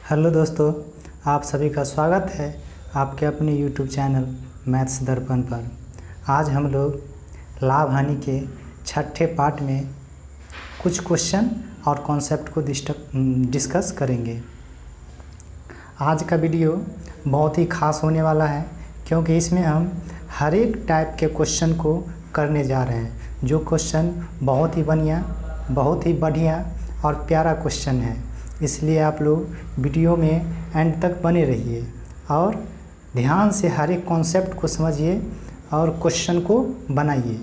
Hello दोस्तों, आप सभी का स्वागत है आपके अपने यूट्यूब चैनल मैथ्स दर्पण पर। आज हम लोग लाभ हानि के छठे पार्ट में कुछ क्वेश्चन और कॉन्सेप्ट को डिस्कस करेंगे। आज का वीडियो बहुत ही खास होने वाला है क्योंकि इसमें हम हर एक टाइप के क्वेश्चन को करने जा रहे हैं, जो क्वेश्चन बहुत ही बढ़िया और प्यारा क्वेश्चन है। इसलिए आप लोग वीडियो में एंड तक बने रहिए और ध्यान से हर एक कॉन्सेप्ट को समझिए और क्वेश्चन को बनाइए।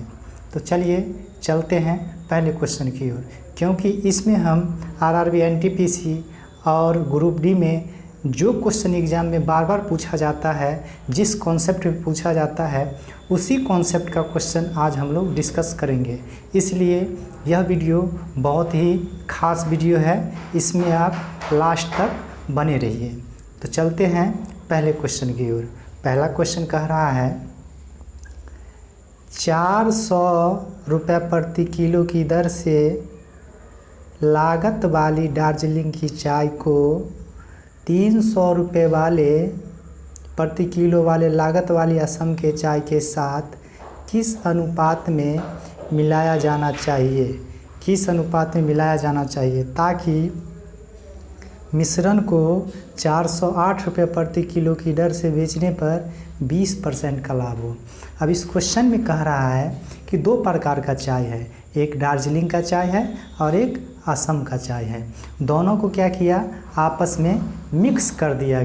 तो चलिए चलते हैं पहले क्वेश्चन की ओर, क्योंकि इसमें हम आरआरबी एनटीपीसी और ग्रुप डी में जो क्वेश्चन एग्ज़ाम में बार बार पूछा जाता है, जिस कॉन्सेप्ट में पूछा जाता है, उसी कॉन्सेप्ट का क्वेश्चन आज हम लोग डिस्कस करेंगे। इसलिए यह वीडियो बहुत ही खास वीडियो है, इसमें आप लास्ट तक बने रहिए। तो चलते हैं पहले क्वेश्चन की ओर। पहला क्वेश्चन कह रहा है 400 रुपये प्रति किलो की दर से लागत वाली दार्जिलिंग की चाय को 300 रुपये वाले प्रति किलो वाले लागत वाली असम के चाय के साथ किस अनुपात में मिलाया जाना चाहिए ताकि मिश्रण को 408 रुपये प्रति किलो की दर से बेचने पर 20% का लाभ हो। अब इस क्वेश्चन में कह रहा है कि दो प्रकार का चाय है, एक दार्जिलिंग का चाय है और एक असम का चाय है। दोनों को क्या किया, आपस में मिक्स कर दिया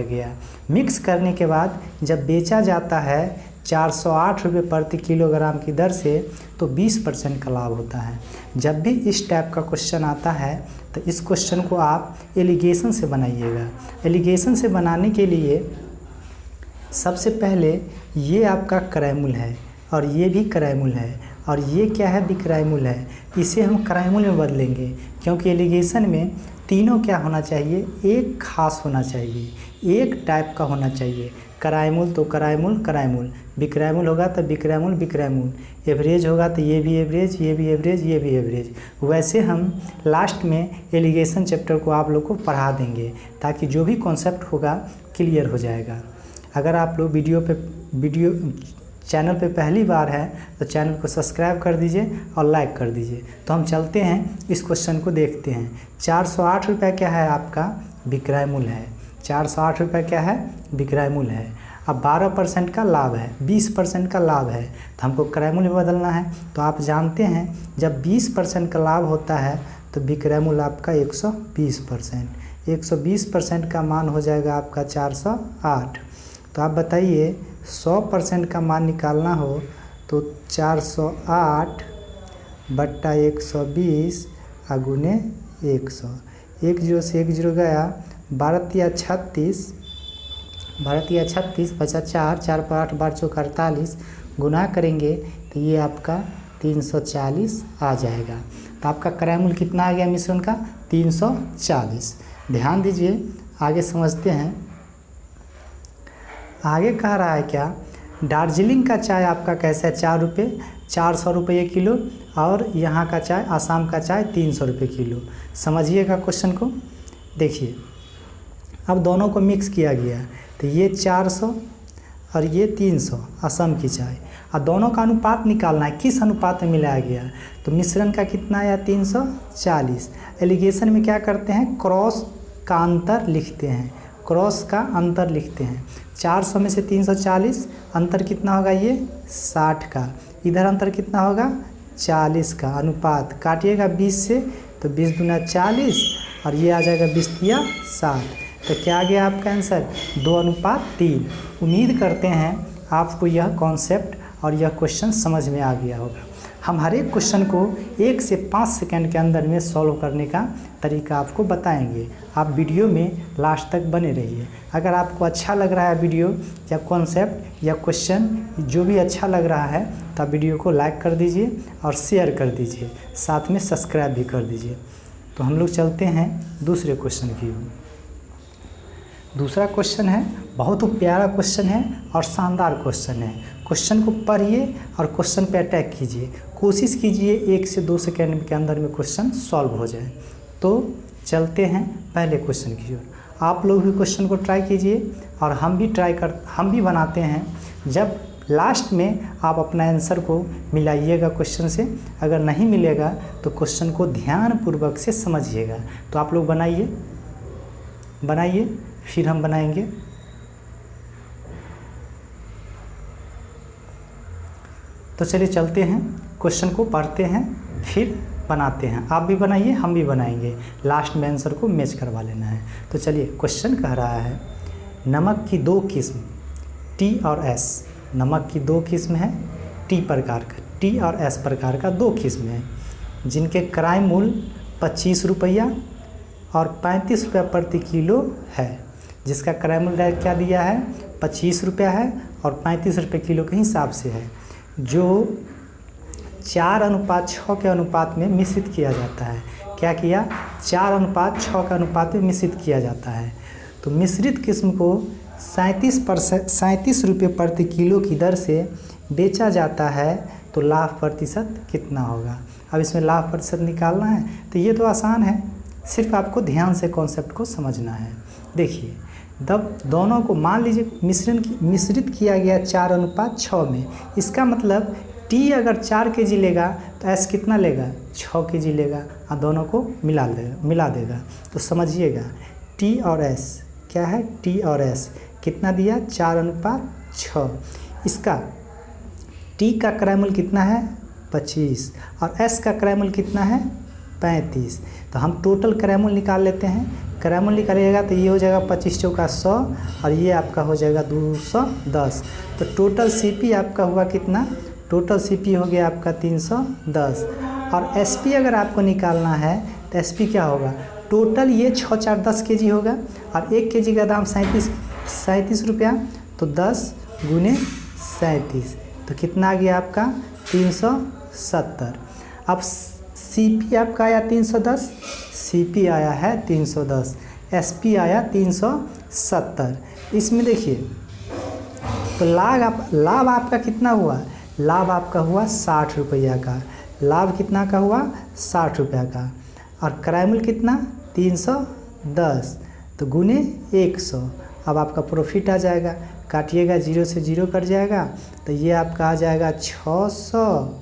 गया। मिक्स करने के बाद जब बेचा जाता है 408 रुपये प्रति किलोग्राम की दर से तो 20% का लाभ होता है। जब भी इस टाइप का क्वेश्चन आता है तो इस क्वेश्चन को आप एलिगेशन से बनाइएगा। एलिगेशन से बनाने के लिए सबसे पहले ये आपका क्रयमूल है और ये भी क्रयमूल है और ये क्या है, विक्रयमूल है। इसे हम क्रयमूल में बदलेंगे क्योंकि एलिगेशन में तीनों क्या होना चाहिए, एक खास होना चाहिए, एक टाइप का होना चाहिए। क्रयमूल तो क्रयमूल, विक्रयमूल होगा तो विक्रयमूल, एवरेज होगा तो ये भी एवरेज, ये भी एवरेज। वैसे हम लास्ट में एलिगेशन चैप्टर को आप लोग को पढ़ा देंगे ताकि जो भी कॉन्सेप्ट होगा क्लियर हो जाएगा। अगर आप लोग वीडियो चैनल पे पहली बार है तो चैनल को सब्सक्राइब कर दीजिए और लाइक कर दीजिए। तो हम चलते हैं इस क्वेश्चन को देखते हैं। 408 रुपये क्या है, आपका विक्रयमूल है। 408 रुपये क्या है, विक्रयमूल है। अब 12% का लाभ है, 20% का लाभ है, तो हमको क्रयमूल में बदलना है। तो आप जानते हैं जब 20% का लाभ होता है तो विक्रयमूल आपका 120%। 120% का मान हो जाएगा आपका 408। तो आप बताइए 100% का मान निकालना हो तो 408 बट्टा 120 गुने 100। 1 0 से 1 0 गया, 12 36 बचा 4, 4 पर 8 12 चौक 48, गुना करेंगे तो ये आपका 340 आ जाएगा। तो आपका क्रयमूल कितना आ गया मिश्रण का, 340। ध्यान दीजिए, आगे समझते हैं। आगे कह रहा है क्या, दार्जिलिंग का चाय आपका कैसा है, 400 रुपये किलो, और यहाँ का चाय आसाम का चाय 300 रुपये किलो। समझिएगा क्वेश्चन को, देखिए। अब दोनों को मिक्स किया गया तो ये 400 और ये 300 असम की चाय। और दोनों का अनुपात निकालना है, किस अनुपात में मिलाया गया। तो मिश्रण का कितना आया, 340। एलिगेशन में क्या करते हैं, क्रॉस का अंतर लिखते हैं, 400 में से 340, अंतर कितना होगा, ये 60 का। इधर अंतर कितना होगा, 40 का। अनुपात काटिएगा 20 से तो 20 दूना 40 और ये आ जाएगा 20 तिया 60। तो क्या आ गया आपका आंसर, 2:3। उम्मीद करते हैं आपको यह कॉन्सेप्ट और यह क्वेश्चन समझ में आ गया होगा। हम हर एक क्वेश्चन को 1 से 5 सेकंड के अंदर में सॉल्व करने का तरीका आपको बताएंगे। आप वीडियो में लास्ट तक बने रहिए। अगर आपको अच्छा लग रहा है वीडियो या कॉन्सेप्ट या क्वेश्चन जो भी अच्छा लग रहा है तो आप वीडियो को लाइक कर दीजिए और शेयर कर दीजिए, साथ में सब्सक्राइब भी कर दीजिए। तो हम लोग चलते हैं दूसरे क्वेश्चन की ओर। दूसरा क्वेश्चन है, बहुत ही प्यारा क्वेश्चन है और शानदार क्वेश्चन है। क्वेश्चन को पढ़िए और क्वेश्चन पे अटैक कीजिए। कोशिश कीजिए 1 से 2 सेकंड के अंदर में क्वेश्चन सॉल्व हो जाए। तो चलते हैं पहले क्वेश्चन की ओर। आप लोग भी क्वेश्चन को ट्राई कीजिए और हम भी बनाते हैं। जब लास्ट में आप अपना आंसर को मिलाइएगा क्वेश्चन से, अगर नहीं मिलेगा तो क्वेश्चन को ध्यानपूर्वक से समझिएगा। तो आप लोग बनाइए फिर हम बनाएंगे। तो चलिए चलते हैं, क्वेश्चन को पढ़ते हैं फिर बनाते हैं। आप भी बनाइए, हम भी बनाएंगे, लास्ट में आंसर को मैच करवा लेना है। तो चलिए, क्वेश्चन कह रहा है नमक की 2 किस्म टी और एस। नमक की 2 किस्म है, टी और एस प्रकार का 2 किस्म है, जिनके क्रय मूल्य 25 रुपया और 35 रुपया प्रति किलो है। जिसका क्रय मूल्य क्या दिया है, 25 रुपया है और 35 रुपये किलो के हिसाब से है, जो 4:6 के अनुपात में मिश्रित किया जाता है। क्या किया, 4:6 के अनुपात में मिश्रित किया जाता है। तो मिश्रित किस्म को 37 रुपये प्रति किलो की दर से बेचा जाता है, तो लाभ प्रतिशत कितना होगा। अब इसमें लाभ प्रतिशत निकालना है, तो ये तो आसान है, सिर्फ आपको ध्यान से कॉन्सेप्ट को समझना है। देखिए, जब दोनों को मान लीजिए मिश्रित किया गया 4:6 में, इसका मतलब टी अगर 4 kg लेगा तो एस कितना लेगा, 6 kg लेगा और दोनों को मिला देगा। तो समझिएगा, टी और एस क्या है, टी और एस कितना दिया, 4:6। इसका टी का क्रय मूल्य कितना है, 25 और एस का क्रय मूल्य कितना है, 35। तो हम टोटल क्रय मूल्य निकाल लेते हैं। क्रय मूल्य निकालिएगा तो ये हो जाएगा 25 चौका 100 और ये आपका हो जाएगा 210। तो टोटल सीपी आपका हुआ कितना, टोटल सीपी हो गया आपका 310। और एसपी अगर आपको निकालना है तो एसपी क्या होगा, टोटल ये 6 4 10 kg होगा और 1 kg का दाम 37 रुपया, तो 10 गुने 37 तो कितना आ गया आपका 370। अब सीपी आपका आया 310, सीपी आया है 310, एसपी आया 370। इसमें देखिए, तो लाभ आपका कितना हुआ, लाभ आपका हुआ 60 रुपया का। लाभ कितना का हुआ, 60 रुपया का। और क्रय मूल्य कितना, 310, तो गुने 100। अब आपका प्रॉफिट आ जाएगा, काटिएगा 0 से 0 कट जाएगा, तो ये आपका आ जाएगा 600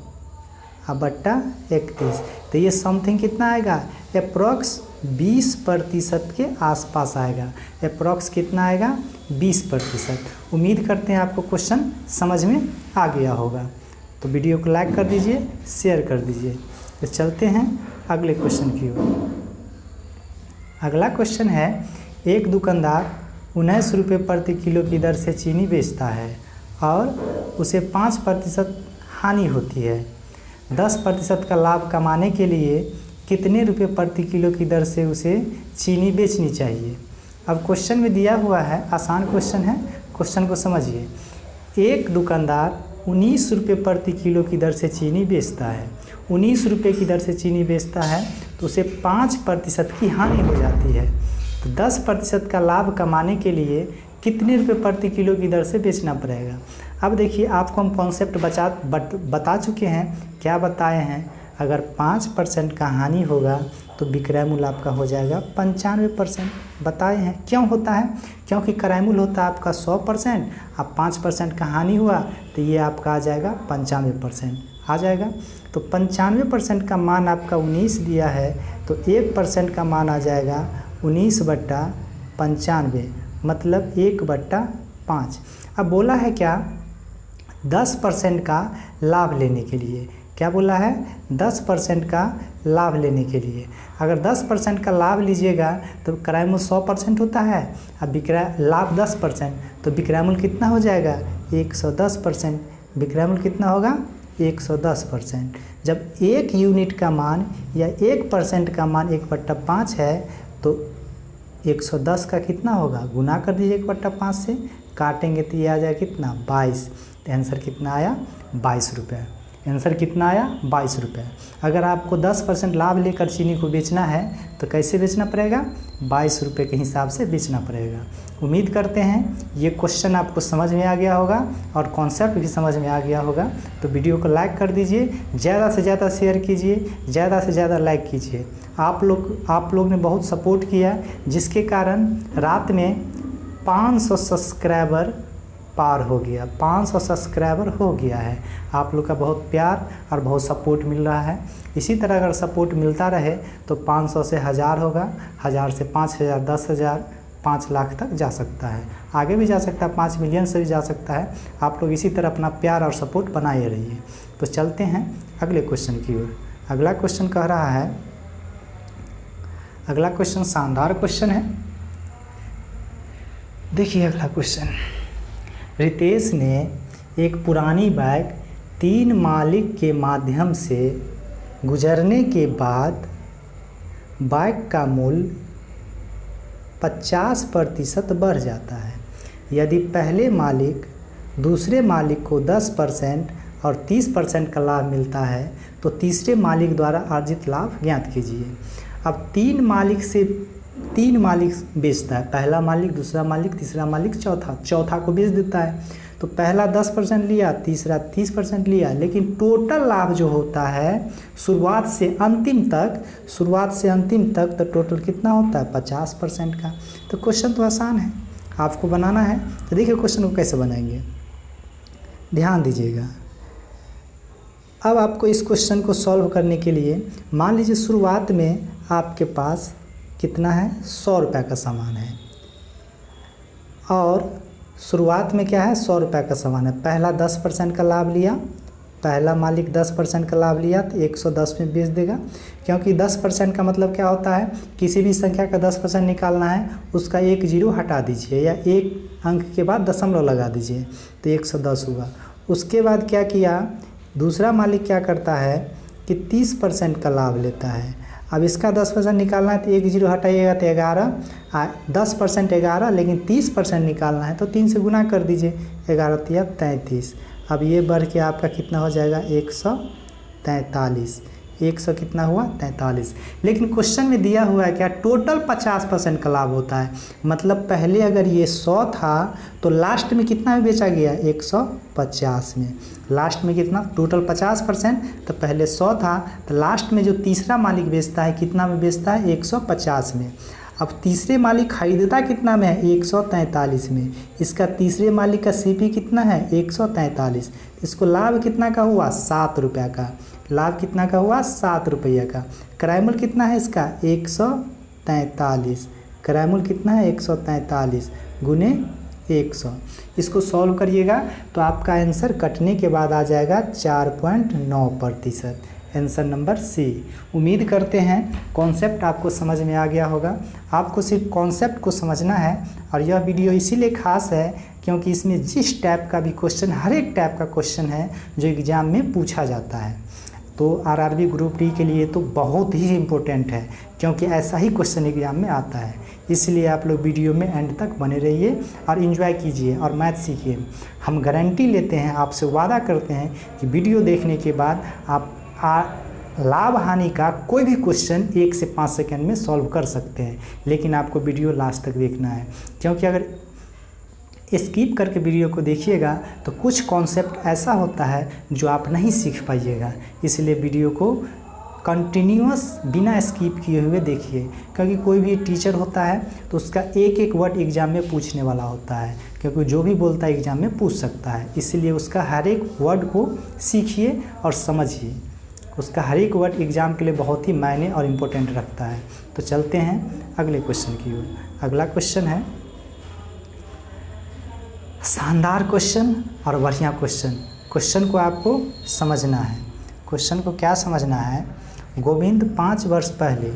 बट्टा 31। तो ये समथिंग कितना आएगा, अप्रॉक्स 20% के आसपास आएगा। अप्रॉक्स कितना आएगा, 20%। उम्मीद करते हैं आपको क्वेश्चन समझ में आ गया होगा। तो वीडियो को लाइक कर दीजिए, शेयर कर दीजिए। तो चलते हैं अगले क्वेश्चन की ओर। अगला क्वेश्चन है, एक दुकानदार 19 रुपये प्रति किलो की दर से चीनी बेचता है और उसे 5% हानि होती है। 10% का लाभ कमाने के लिए कितने रुपये प्रति किलो की दर से उसे चीनी बेचनी चाहिए। अब क्वेश्चन में दिया हुआ है, आसान क्वेश्चन है, क्वेश्चन को समझिए। एक दुकानदार 19 रुपये प्रति किलो की दर से चीनी बेचता है। 19 रुपये की दर से चीनी बेचता है तो उसे 5% की हानि हो जाती है। तो 10% का लाभ कमाने के लिए कितने रुपये प्रति किलो की दर से बेचना पड़ेगा। अब देखिए, आपको हम कॉन्सेप्ट बता चुके हैं। क्या बताए हैं, अगर 5% का हानि होगा तो विक्रय मूल्य आपका हो जाएगा 95%। बताए हैं क्यों होता है, क्योंकि क्रय मूल्य होता है आपका 100%, अब 5% का हानि हुआ तो ये आपका आ जाएगा 95% आ जाएगा। तो 95% का मान आपका 19 दिया है, तो 1% का मान आ जाएगा 19/95, मतलब 1/5। अब बोला है क्या, 10% का लाभ लेने के लिए। क्या बोला है, 10% का लाभ लेने के लिए। अगर 10% का लाभ लीजिएगा तो क्रय मूल्य 100% होता है, अब विक्रय लाभ 10%, तो विक्रय मूल्य कितना हो जाएगा 110%। विक्रय मूल्य कितना होगा 110%। जब 1 यूनिट का मान या 1% का मान 1/5 है, तो 110 का कितना होगा, गुना कर दीजिए 1/5 से, काटेंगे तो ये आ जाएगा कितना 22। तो आंसर कितना आया 22 रुपये। आंसर कितना आया 22 रुपये। अगर आपको 10% लाभ लेकर चीनी को बेचना है तो कैसे बेचना पड़ेगा, 22 रुपये के हिसाब से बेचना पड़ेगा। उम्मीद करते हैं ये क्वेश्चन आपको समझ में आ गया होगा और कॉन्सेप्ट भी समझ में आ गया होगा। तो वीडियो को लाइक कर दीजिए, ज़्यादा से ज़्यादा शेयर कीजिए, ज़्यादा से ज़्यादा लाइक कीजिए। आप लोग ने बहुत सपोर्ट किया, जिसके कारण रात में 500 सब्सक्राइबर पार हो गया, 500 सब्सक्राइबर हो गया है। आप लोग का बहुत प्यार और बहुत सपोर्ट मिल रहा है। इसी तरह अगर सपोर्ट मिलता रहे तो 500 से 1000 होगा, 1000 से 5000, 10,000, 5 लाख तक जा सकता है, आगे भी जा सकता है, 5 मिलियन से भी जा सकता है। आप लोग इसी तरह अपना प्यार और सपोर्ट बनाए रहिए। तो चलते हैं अगले क्वेश्चन की ओर। अगला क्वेश्चन कह रहा है, अगला क्वेश्चन शानदार क्वेश्चन है। देखिए अगला क्वेश्चन, रितेश ने एक पुरानी बाइक 3 मालिक के माध्यम से गुजरने के बाद बाइक का मूल्य 50% बढ़ जाता है। यदि पहले मालिक दूसरे मालिक को 10% और 30% का लाभ मिलता है तो तीसरे मालिक द्वारा अर्जित लाभ ज्ञात कीजिए। अब 3 मालिक बेचता है, पहला मालिक, दूसरा मालिक, तीसरा मालिक, चौथा को बेच देता है। तो पहला 10% लिया, तीसरा 30% लिया, लेकिन टोटल लाभ जो होता है शुरुआत से अंतिम तक तो टोटल कितना होता है 50% का। तो क्वेश्चन तो आसान है, आपको बनाना है। तो देखिए क्वेश्चन को कैसे बनाएंगे, ध्यान दीजिएगा। अब आपको इस क्वेश्चन को सॉल्व करने के लिए मान लीजिए शुरुआत में आपके पास कितना है, 100 रुपये का सामान है और शुरुआत में क्या है, 100 रुपये का सामान है। पहला 10% का लाभ लिया, पहला मालिक 10% का लाभ लिया तो 110 में बेच देगा, क्योंकि 10% का मतलब क्या होता है, किसी भी संख्या का 10% निकालना है, उसका एक जीरो हटा दीजिए या एक अंक के बाद दशमलव लगा दीजिए तो 110 हुआ। उसके बाद क्या किया, दूसरा मालिक क्या करता है कि 30% का लाभ लेता है। अब इसका 10% निकालना है तो एक जीरो हटाइएगा तो 11, 10% 11, लेकिन 30% निकालना है तो 3 से गुना कर दीजिए, 11 तिया 33। अब ये बढ़ के आपका कितना हो जाएगा 143। 100 कितना हुआ 43। लेकिन क्वेश्चन में दिया हुआ है क्या, टोटल 50% का लाभ होता है। मतलब पहले अगर ये 100 था तो लास्ट में कितना में बेचा गया 150 में। लास्ट में कितना, टोटल 50%, तो पहले 100 था तो लास्ट में जो तीसरा मालिक बेचता है कितना में बेचता है 150 में। अब तीसरे मालिक खरीदता कितना में है 143 में। इसका तीसरे मालिक का सीपी कितना है 143। इसको लाभ कितना का हुआ 7 रुपये का। लाभ कितना का हुआ 7 रुपये का। क्रयमूल्य कितना है इसका 143। क्रयमूल्य कितना है 143 गुने 100। इसको सॉल्व करिएगा तो आपका आंसर कटने के बाद आ जाएगा 4.9%। Answer number C. उम्मीद करते हैं कॉन्सेप्ट आपको समझ में आ गया होगा। आपको सिर्फ कॉन्सेप्ट को समझना है और यह वीडियो इसीलिए खास है क्योंकि इसमें जिस टाइप का भी क्वेश्चन, हर एक टाइप का क्वेश्चन है जो एग्ज़ाम में पूछा जाता है। तो आरआरबी ग्रुप डी के लिए तो बहुत ही इम्पोर्टेंट है क्योंकि ऐसा ही क्वेश्चन एग्जाम में आता है। इसलिए आप लोग वीडियो में एंड तक बने रहिए और एंजॉय कीजिए और मैथ सीखिए। हम गारंटी लेते हैं, आपसे वादा करते हैं कि वीडियो देखने के बाद आप लाभ हानि का कोई भी क्वेश्चन 1 से 5 सेकंड में सॉल्व कर सकते हैं। लेकिन आपको वीडियो लास्ट तक देखना है, क्योंकि अगर स्किप करके वीडियो को देखिएगा तो कुछ कॉन्सेप्ट ऐसा होता है जो आप नहीं सीख पाइएगा। इसलिए वीडियो को कंटिन्यूअस बिना स्किप किए हुए देखिए, क्योंकि कोई भी टीचर होता है तो उसका एक एक वर्ड एग्ज़ाम में पूछने वाला होता है, क्योंकि जो भी बोलता है एग्ज़ाम में पूछ सकता है। इसलिए उसका हर एक वर्ड को सीखिए और समझिए। उसका हर एक वर्ड एग्ज़ाम के लिए बहुत ही मायने और इम्पोर्टेंट रखता है। तो चलते हैं अगले क्वेश्चन की ओर। अगला क्वेश्चन है शानदार क्वेश्चन और बढ़िया क्वेश्चन। क्वेश्चन को आपको समझना है। क्वेश्चन को क्या समझना है, गोविंद 5 वर्ष पहले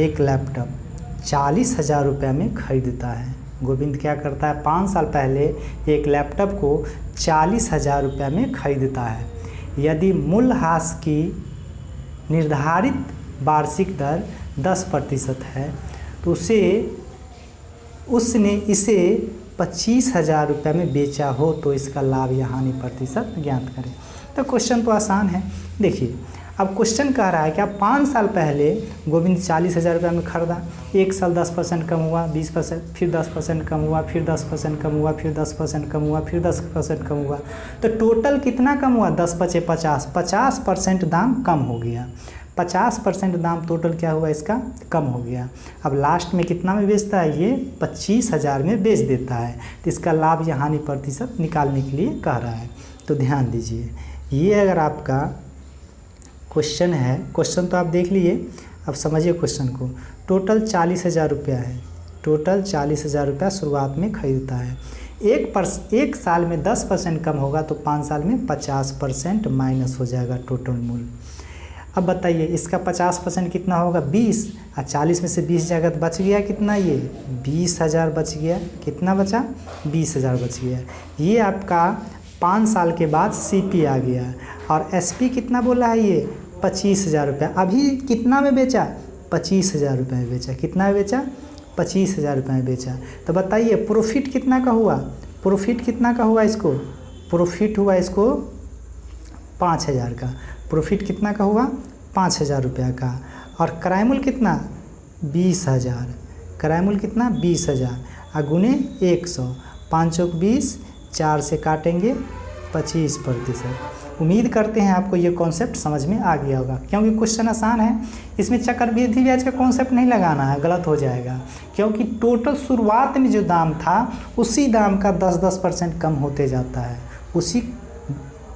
एक लैपटॉप 40,000 रुपये में खरीदता है। गोविंद क्या करता है, 5 साल पहले एक लैपटॉप को 40,000 रुपये में खरीदता है। यदि मूल्यह्रास की निर्धारित वार्षिक दर 10% है तो उसने इसे 25,000 रुपये में बेचा हो तो इसका लाभ या हानि प्रतिशत ज्ञात करें। तो क्वेश्चन तो आसान है। देखिए अब क्वेश्चन कह रहा है कि आप 5 साल पहले गोविंद 40,000 रुपये में खरीदा, 1 साल 10% कम हुआ, 20%, फिर 10% कम हुआ, फिर 10% कम हुआ, फिर 10% कम हुआ, फिर 10% कम हुआ, तो टोटल कितना कम हुआ? 10 × 50, 50% दाम कम हो गया। 50% दाम टोटल क्या हुआ इसका? कम हो गया। अब लास्ट में कितना में बेचता है? ये 25,000 में बेच देता है। तो इसका लाभ या हानि प्रतिशत निकालने के लिए कह रहा है। तो ध्यान दीजिए, ये अगर आपका क्वेश्चन है, क्वेश्चन तो आप देख लिए, अब समझिए क्वेश्चन को। टोटल 40,000 रुपया है, टोटल 40,000 रुपया शुरुआत में खरीदता है। एक साल में 10% कम होगा तो 5 साल में 50% माइनस हो जाएगा टोटल मूल्य। अब बताइए इसका 50% कितना होगा? 20, और 40 में से 20 जाएगा तो बच गया कितना? ये 20,000 बच गया। कितना बचा? 20,000 बच गया। ये आपका 5 साल के बाद CP आ गया। और SP कितना बोला है? ये 25,000 रुपया। अभी कितना में बेचा? 25,000 रुपये में बेचा। कितना में बेचा? 25,000 रुपये में बेचा। तो बताइए प्रॉफिट कितना का हुआ? प्रॉफिट कितना का हुआ इसको? प्रॉफिट हुआ इसको 5,000 का। प्रॉफिट कितना का हुआ? 5,000 रुपया का। और क्राय मूल्य कितना? 20,000। क्राय मूल्य कितना? 20,000 और गुने 100, 5 चौक 20, 4 से काटेंगे 25%। उम्मीद करते हैं आपको ये कॉन्सेप्ट समझ में आ गया होगा, क्योंकि क्वेश्चन आसान है। इसमें चक्रवृद्धि ब्याज का कॉन्सेप्ट नहीं लगाना है, गलत हो जाएगा। क्योंकि टोटल शुरुआत में जो दाम था उसी दाम का 10% कम होते जाता है। उसी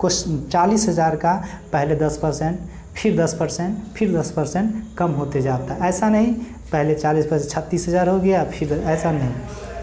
40,000 का पहले 10%, फिर 10%, फिर 10% कम होते जाता है। ऐसा नहीं पहले 40% 36,000 हो गया, फिर ऐसा नहीं।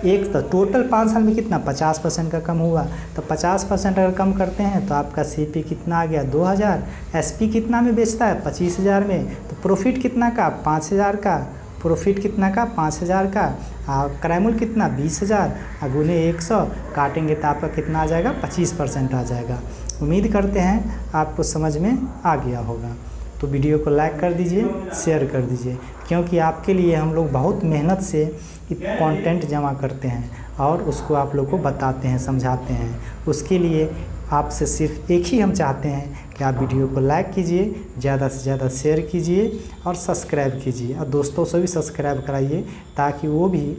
एक तो टोटल 5 साल में कितना? 50% का कम हुआ। तो 50% अगर कम करते हैं तो आपका CP कितना आ गया? 2,000। SP कितना में बेचता है? 25,000 में। तो प्रॉफिट कितना का? 5,000 का। प्रॉफिट कितना का? 5,000 का। और क्राय मूल्य कितना? 20,000 और गुने 100 काटेंगे तो आपका कितना आ जाएगा? 25% आ जाएगा। उम्मीद करते हैं आपको समझ में आ गया होगा। तो वीडियो को लाइक कर दीजिए, शेयर कर दीजिए, क्योंकि आपके लिए हम लोग बहुत मेहनत से कंटेंट जमा करते हैं और उसको आप लोग को बताते हैं, समझाते हैं। उसके लिए आपसे सिर्फ एक ही हम चाहते हैं कि आप वीडियो को लाइक कीजिए, ज़्यादा से ज़्यादा शेयर कीजिए और सब्सक्राइब कीजिए, और दोस्तों से भी सब्सक्राइब कराइए ताकि वो भी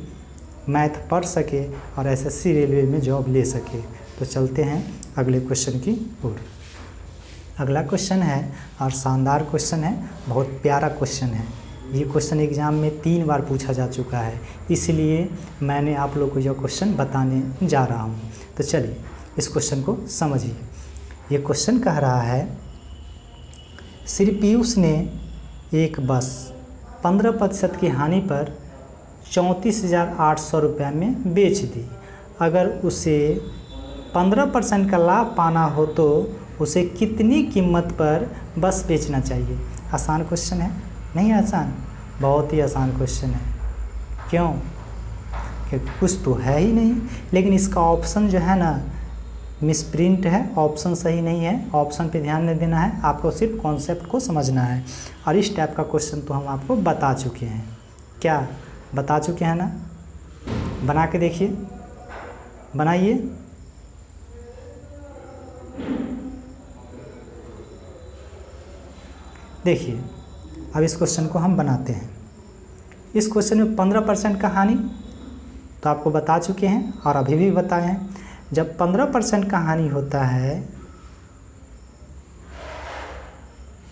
मैथ पढ़ सके और SSC रेलवे में जॉब ले सके। तो चलते हैं अगले क्वेश्चन की ओर। अगला क्वेश्चन है और शानदार क्वेश्चन है, बहुत प्यारा क्वेश्चन है। ये क्वेश्चन एग्ज़ाम में 3 बार पूछा जा चुका है, इसलिए मैंने आप लोग को यह क्वेश्चन बताने जा रहा हूँ। तो चलिए इस क्वेश्चन को समझिए। ये क्वेश्चन कह रहा है, श्री पीयूष ने एक बस 15% की हानि पर 34,800 रुपये में बेच दी। अगर उसे 15% का लाभ पाना हो तो उसे कितनी कीमत पर बस बेचना चाहिए? आसान क्वेश्चन है, नहीं आसान? बहुत ही आसान क्वेश्चन है। क्यों? क्योंकि कुछ तो है ही नहीं। लेकिन इसका ऑप्शन जो है ना मिसप्रिंट है, ऑप्शन सही नहीं है। ऑप्शन पे ध्यान नहीं देना है, आपको सिर्फ कॉन्सेप्ट को समझना है। और इस टाइप का क्वेश्चन तो हम आपको बता चुके हैं। क्या बता चुके हैं ना? बना के देखिए, बनाइए। देखिए अब इस क्वेश्चन को हम बनाते हैं। इस क्वेश्चन में 15% का हानि तो आपको बता चुके हैं और अभी भी बताए हैं। जब 15% का हानि होता है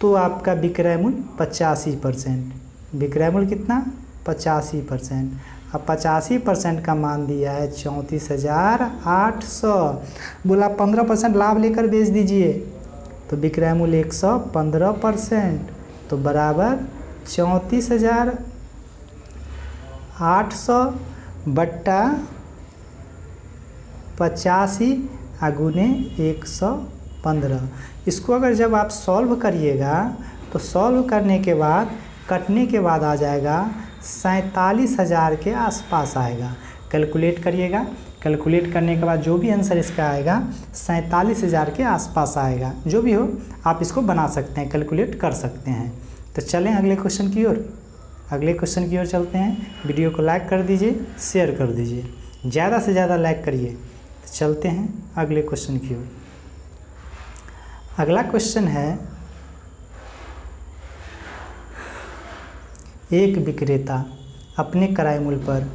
तो आपका विक्रय मूल्य 85%। विक्रय मूल्य कितना? 85%। अब 85% का मान दिया है 34,800। बोला 15% लाभ लेकर बेच दीजिए, तो विक्रय मूल्य 115% तो बराबर 34,800 बट्टा 85 गुने 115। इसको अगर जब आप सॉल्व करिएगा तो सॉल्व करने के बाद कटने के बाद आ जाएगा 47,000 के आसपास आएगा। कैलकुलेट करिएगा, कैलकुलेट करने के बाद जो भी आंसर इसका आएगा 47,000 के आसपास आएगा। जो भी हो आप इसको बना सकते हैं, कैलकुलेट कर सकते हैं। तो चलें अगले क्वेश्चन की ओर। अगले क्वेश्चन की ओर चलते हैं। वीडियो को लाइक कर दीजिए, शेयर कर दीजिए, ज़्यादा से ज़्यादा लाइक करिए। तो चलते हैं अगले क्वेश्चन की ओर। अगला क्वेश्चन है, एक विक्रेता अपने क्रय मूल्य पर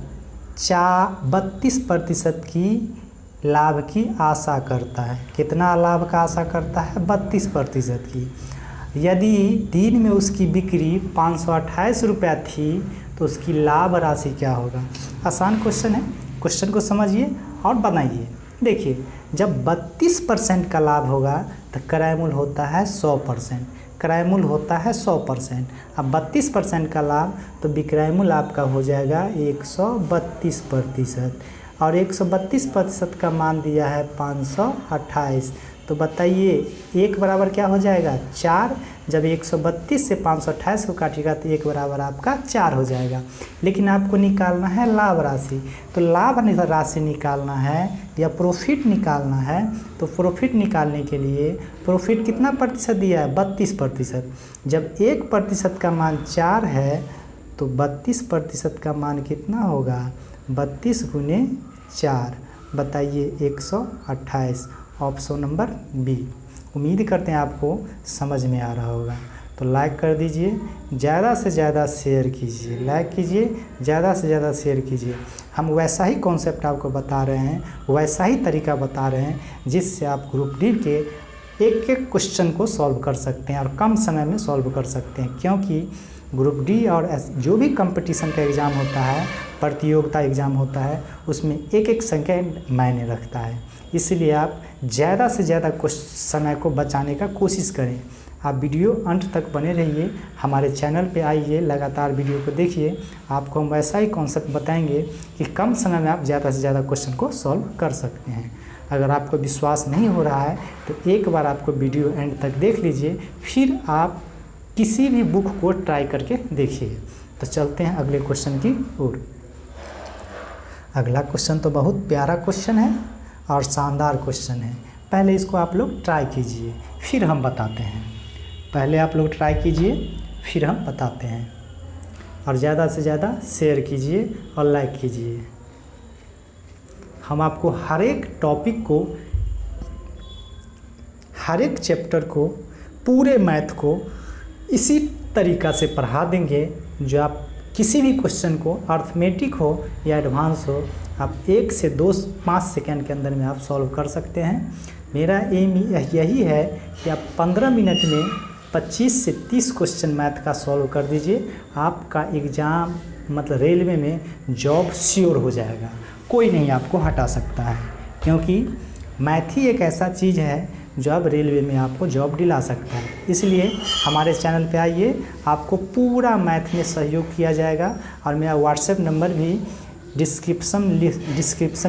32% की लाभ की आशा करता है। कितना लाभ का आशा करता है? 32% की। यदि दिन में उसकी बिक्री 528 रुपया थी तो उसकी लाभ राशि क्या होगा? आसान क्वेश्चन है, क्वेश्चन को समझिए और बनाइए। देखिए, जब 32% का लाभ होगा तो क्रय मूल्य होता है 100%, क्रय मूल्य होता है 100%। अब 32% का लाभ तो विक्रय मूल्य आपका हो जाएगा 132%, और 132% का मान दिया है 528। तो बताइए एक बराबर क्या हो जाएगा? 4। जब 132 से 528 को काटिएगा तो एक बराबर आपका 4 हो जाएगा। लेकिन आपको निकालना है लाभ राशि। तो लाभ राशि निकालना है या प्रॉफिट निकालना है, तो प्रॉफिट निकालने के लिए प्रॉफिट कितना प्रतिशत दिया है? 32%। जब 1% का मान 4 है तो 32% का मान कितना होगा? 32 गुने 4, बताइए 128। Option number B. उम्मीद करते हैं आपको समझ में आ रहा होगा। तो लाइक कर दीजिए, ज़्यादा से ज़्यादा शेयर कीजिए, लाइक कीजिए, ज़्यादा से ज़्यादा शेयर कीजिए। हम वैसा ही कॉन्सेप्ट आपको बता रहे हैं, वैसा ही तरीका बता रहे हैं जिससे आप ग्रुप डी के एक एक क्वेश्चन को सॉल्व कर सकते हैं और कम समय में सॉल्व कर सकते हैं। क्योंकि ग्रुप डी और जो भी कंपटीशन का एग्ज़ाम होता है, प्रतियोगिता एग्ज़ाम होता है, उसमें एक एक सेकंड मायने रखता है। इसलिए आप ज़्यादा से ज़्यादा समय को बचाने का कोशिश करें। आप वीडियो अंत तक बने रहिए, हमारे चैनल पे आइए, लगातार वीडियो को देखिए। आपको हम वैसा ही कॉन्सेप्ट बताएंगे कि कम समय में आप ज़्यादा से ज़्यादा क्वेश्चन को सॉल्व कर सकते हैं। अगर आपको विश्वास नहीं हो रहा है तो एक बार आपको वीडियो एंड तक देख लीजिए, फिर आप किसी भी बुक को ट्राई करके देखिए। तो चलते हैं अगले क्वेश्चन की ओर। अगला क्वेश्चन तो बहुत प्यारा क्वेश्चन है और शानदार क्वेश्चन है। पहले इसको आप लोग ट्राई कीजिए, फिर हम बताते हैं। पहले आप लोग ट्राई कीजिए, फिर हम बताते हैं। और ज़्यादा से ज़्यादा शेयर कीजिए और लाइक कीजिए। हम आपको हर एक टॉपिक को, हर एक चैप्टर को, पूरे मैथ को इसी तरीक़ा से पढ़ा देंगे जो आप किसी भी क्वेश्चन को, अर्थमेटिक हो या एडवांस हो, आप 1 से 5 सेकंड के अंदर में आप सॉल्व कर सकते हैं। मेरा एम यही है कि आप 15 मिनट में 25 से 30 क्वेश्चन मैथ का सॉल्व कर दीजिए। आपका एग्ज़ाम मतलब रेलवे में जॉब श्योर हो जाएगा, कोई नहीं आपको हटा सकता है। क्योंकि मैथ ही एक ऐसा चीज़ है जो अब रेलवे में आपको जॉब दिला सकता है। इसलिए हमारे चैनल पे आइए, आपको पूरा मैथ में सहयोग किया जाएगा। और मेरा व्हाट्सएप नंबर भी डिस्क्रिप्शन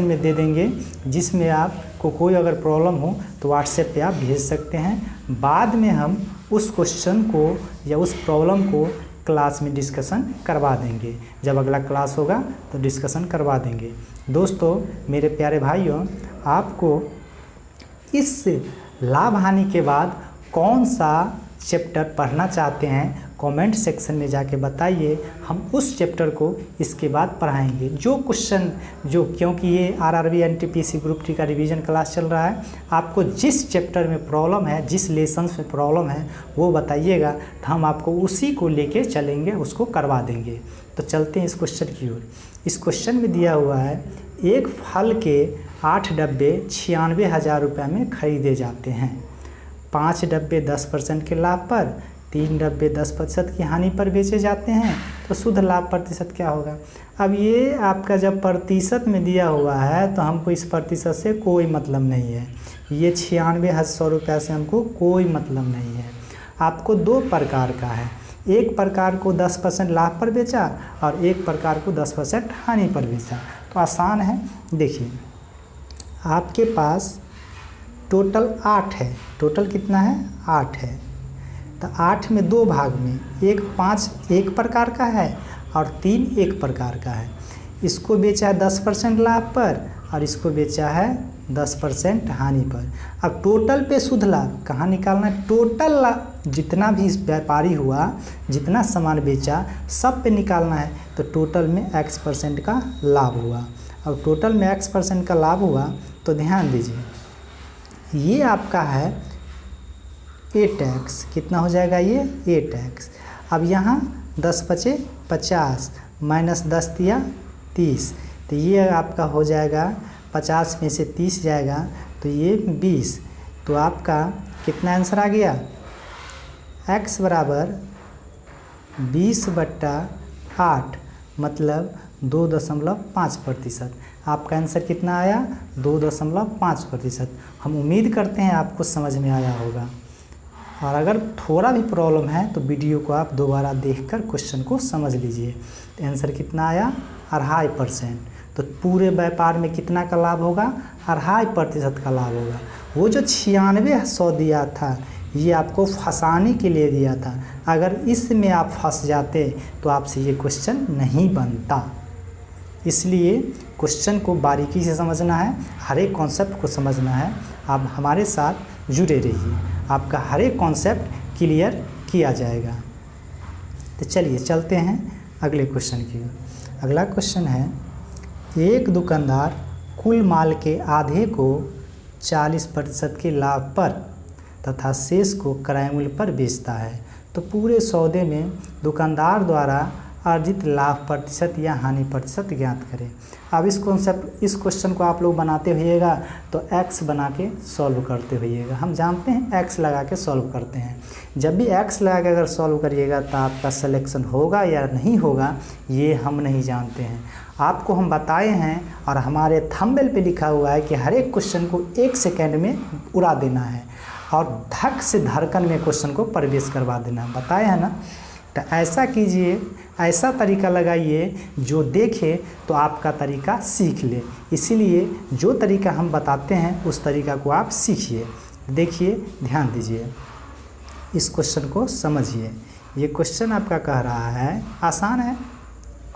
में दे देंगे, जिसमें आपको कोई अगर प्रॉब्लम हो तो व्हाट्सएप पे आप भेज सकते हैं। बाद में हम उस क्वेश्चन को या उस प्रॉब्लम को क्लास में डिस्कशन करवा देंगे। जब अगला क्लास होगा तो डिस्कशन करवा देंगे। दोस्तों, मेरे प्यारे भाइयों, आपको इस लाभ हानि के बाद कौन सा चैप्टर पढ़ना चाहते हैं, कमेंट सेक्शन में जाके बताइए। हम उस चैप्टर को इसके बाद पढ़ाएंगे। जो क्वेश्चन क्योंकि ये आरआरबी एनटीपीसी ग्रुप डी का रिवीजन क्लास चल रहा है, आपको जिस चैप्टर में प्रॉब्लम है, जिस लेसन में प्रॉब्लम है वो बताइएगा, तो हम आपको उसी को लेके चलेंगे, उसको करवा देंगे। तो चलते हैं इस क्वेश्चन की ओर। इस क्वेश्चन में दिया हुआ है, एक फल के 8 डब्बे 96,000 रुपये में खरीदे जाते हैं। 5 डब्बे 10% के लाभ पर, 3 डब्बे 10% की हानि पर बेचे जाते हैं, तो शुद्ध लाभ प्रतिशत क्या होगा? अब ये आपका जब प्रतिशत में दिया हुआ है तो हमको इस प्रतिशत से कोई मतलब नहीं है। ये 96,000 रुपये से हमको कोई मतलब नहीं है। आपको 2 प्रकार का है, एक प्रकार को 10% लाभ पर बेचा और एक प्रकार को 10% हानि पर बेचा। तो आसान है। देखिए, आपके पास टोटल 8 है। टोटल कितना है? 8 है। तो 8 में 2 भाग में, एक 5 एक प्रकार का है और 3 एक प्रकार का है। इसको बेचा है 10% लाभ पर और इसको बेचा है 10% हानि पर। अब टोटल पे शुद्ध लाभ कहाँ निकालना है? टोटल लाभ जितना भी व्यापारी हुआ, जितना सामान बेचा, सब पे निकालना है। तो टोटल में x% का लाभ हुआ। अब टोटल में x% का लाभ हुआ तो ध्यान दीजिए, ये आपका है 8 एक्स, कितना हो जाएगा ये 8 एक्स। अब यहाँ 10 बचे 50 माइनस 10 दिया 30, तो ये आपका हो जाएगा 50 में से 30 जाएगा तो ये 20। तो आपका कितना आंसर आ गया, x बराबर 20/8 मतलब 2.5%। आपका आंसर कितना आया, 2.5%। हम उम्मीद करते हैं आपको समझ में आया होगा, और अगर थोड़ा भी प्रॉब्लम है तो वीडियो को आप दोबारा देखकर क्वेश्चन को समझ लीजिए। तो आंसर कितना आया, 2.5%। तो पूरे व्यापार में कितना का लाभ होगा, 2.5% का लाभ होगा। वो जो 9600 दिया था ये आपको फंसाने के लिए दिया था, अगर इसमें आप फंस जाते तो आपसे ये क्वेश्चन नहीं बनता। इसलिए क्वेश्चन को बारीकी से समझना है, हर एक कॉन्सेप्ट को समझना है। आप हमारे साथ जुड़े रहिए, आपका हर एक कॉन्सेप्ट क्लियर किया जाएगा। तो चलिए चलते हैं अगले क्वेश्चन की ओर। अगला क्वेश्चन है, एक दुकानदार कुल माल के आधे को 40% के लाभ पर तथा शेष को क्रय मूल्य पर बेचता है, तो पूरे सौदे में दुकानदार द्वारा अर्जित लाभ प्रतिशत या हानि प्रतिशत ज्ञात करें। अब इस क्वेश्चन को आप लोग बनाते होइएगा तो x बना के सॉल्व करते होइएगा। हम जानते हैं x लगा के सॉल्व करते हैं। जब भी x लगा के अगर सॉल्व करिएगा तो आपका सिलेक्शन होगा या नहीं होगा ये हम नहीं जानते हैं, आपको हम बताए हैं और हमारे थंबनेल पे लिखा हुआ है कि हर एक क्वेश्चन को 1 सेकेंड में उड़ा देना है और धक से धड़कन में क्वेश्चन को प्रवेश करवा देना है, बताए हैं ना। तो ऐसा कीजिए, ऐसा तरीका लगाइए जो देखे तो आपका तरीका सीख ले। इसीलिए जो तरीका हम बताते हैं उस तरीका को आप सीखिए। देखिए, ध्यान दीजिए, इस क्वेश्चन को समझिए। ये क्वेश्चन आपका कह रहा है, आसान है,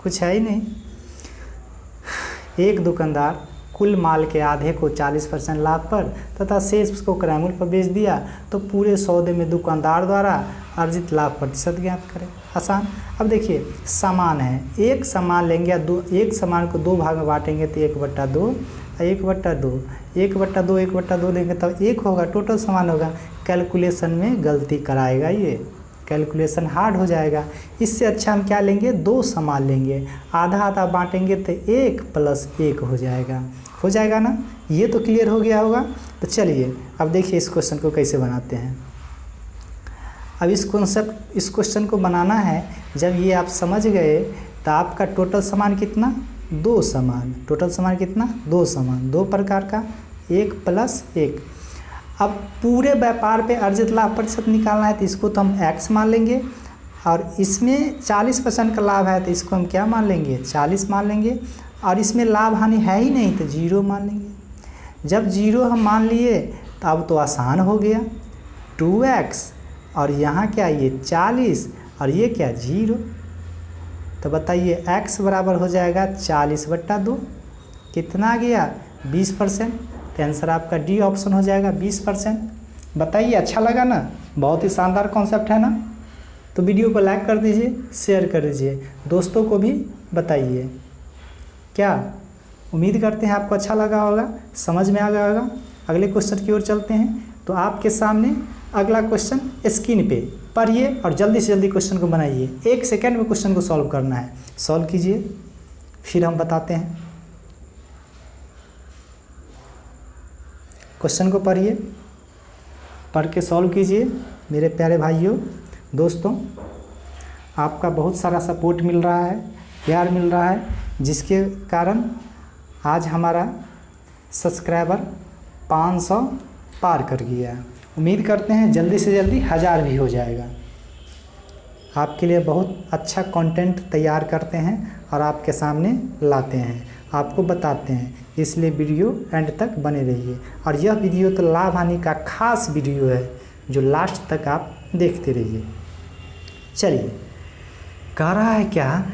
कुछ है ही नहीं। एक दुकानदार कुल माल के आधे को 40% लाभ पर तथा शेष को क्रय मूल्य पर बेच दिया, तो पूरे सौदे में दुकानदार द्वारा अर्जित लाभ प्रतिशत ज्ञात करें। आसान। अब देखिए, सामान है, एक सामान लेंगे, एक सामान को 2 भाग में बांटेंगे तो 1/2, 1/2, 1/2, 1/2 देंगे तब 1 होगा, टोटल सामान होगा। कैलकुलेशन में गलती कराएगा, ये कैलकुलेशन हार्ड हो जाएगा। इससे अच्छा हम क्या लेंगे, 2 सामान लेंगे, आधा आधा बांटेंगे तो 1 + 1 हो जाएगा ना। ये तो क्लियर हो गया होगा। तो चलिए अब देखिए इस क्वेश्चन को कैसे बनाते हैं। अब इस क्वेश्चन को बनाना है, जब ये आप समझ गए तो आपका टोटल सामान कितना, 2 सामान। टोटल सामान कितना, 2 सामान, 2 प्रकार का, 1 + 1। अब पूरे व्यापार पे अर्जित लाभ प्रतिशत निकालना है तो इसको तो हम x मान लेंगे, और इसमें 40% का लाभ है तो इसको हम क्या मान लेंगे, 40 मान लेंगे, और इसमें लाभ हानि है ही नहीं तो 0 मान लेंगे। जब 0 हम मान लिए तो अब तो आसान हो गया, 2x और यहाँ क्या, ये 40 और ये क्या, 0। तो बताइए x बराबर हो जाएगा 40/2, कितना आ गया, 20%। तो आंसर आपका डी ऑप्शन हो जाएगा, 20%। बताइए, अच्छा लगा ना, बहुत ही शानदार कॉन्सेप्ट है ना। तो वीडियो को लाइक कर दीजिए, शेयर कर दीजिए, दोस्तों को भी बताइए। क्या उम्मीद करते हैं आपको अच्छा लगा होगा, समझ में आ गया होगा। अगले क्वेश्चन की ओर चलते हैं। तो आपके सामने अगला क्वेश्चन स्क्रीन पे पढ़िए और जल्दी से जल्दी क्वेश्चन को बनाइए। 1 सेकेंड में क्वेश्चन को सॉल्व करना है, सॉल्व कीजिए फिर हम बताते हैं। क्वेश्चन को पढ़िए, पढ़ के सॉल्व कीजिए। मेरे प्यारे भाइयों दोस्तों, आपका बहुत सारा सपोर्ट मिल रहा है, प्यार मिल रहा है, जिसके कारण आज हमारा सब्सक्राइबर 500 पार कर गया है। उम्मीद करते हैं जल्दी से जल्दी 1000 भी हो जाएगा। आपके लिए बहुत अच्छा कंटेंट तैयार करते हैं और आपके सामने लाते हैं, आपको बताते हैं, इसलिए वीडियो एंड तक बने रहिए। और यह वीडियो तो लाभ हानि का खास वीडियो है जो लास्ट तक आप देखते रहिए। चलिए, कह रहा है क्या,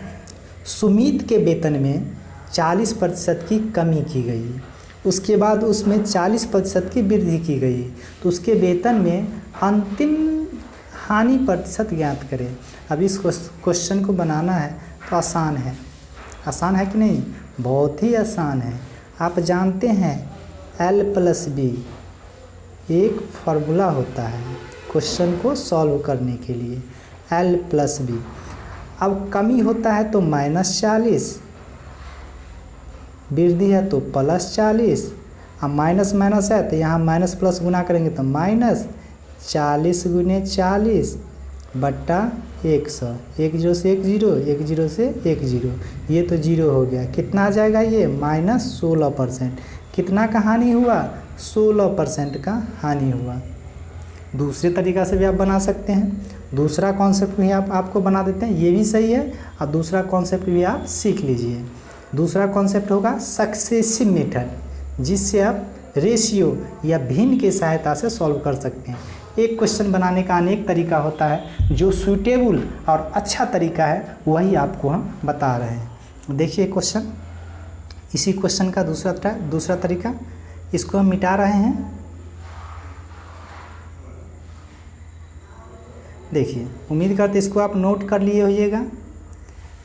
सुमित के वेतन में 40% की कमी की गई, उसके बाद उसमें 40% की वृद्धि की गई, तो उसके वेतन में अंतिम हानि प्रतिशत ज्ञात करें। अब इस क्वेश्चन को बनाना है तो आसान है, आसान है कि नहीं, बहुत ही आसान है। आप जानते हैं L + B एक फार्मूला होता है, क्वेश्चन को सॉल्व करने के लिए L + B। अब कमी होता है तो -40, वृद्धि है तो +40। अब माइनस माइनस है तो यहाँ माइनस प्लस गुना करेंगे तो -40 × 40 बट्टा 100। 1 0 से 1 0, 1 0 से 1 0, ये तो 0 हो गया। कितना आ जाएगा ये -16%। कितना का हानि हुआ? 16% का हानि हुआ। दूसरे तरीक़ा से भी आप बना सकते हैं। दूसरा कॉन्सेप्ट भी आपको बना देते हैं, ये भी सही है। और दूसरा कॉन्सेप्ट भी आप सीख लीजिए। दूसरा कॉन्सेप्ट होगा सक्सेसिव मेथड, जिससे आप रेशियो या भिन्न की सहायता से सॉल्व कर सकते हैं। एक क्वेश्चन बनाने का अनेक तरीका होता है, जो सूटेबल और अच्छा तरीका है वही आपको हम बता रहे हैं। देखिए क्वेश्चन, इसी क्वेश्चन का दूसरा तरीका, इसको हम मिटा रहे हैं। देखिए, उम्मीद करते इसको आप नोट कर लिए होइएगा।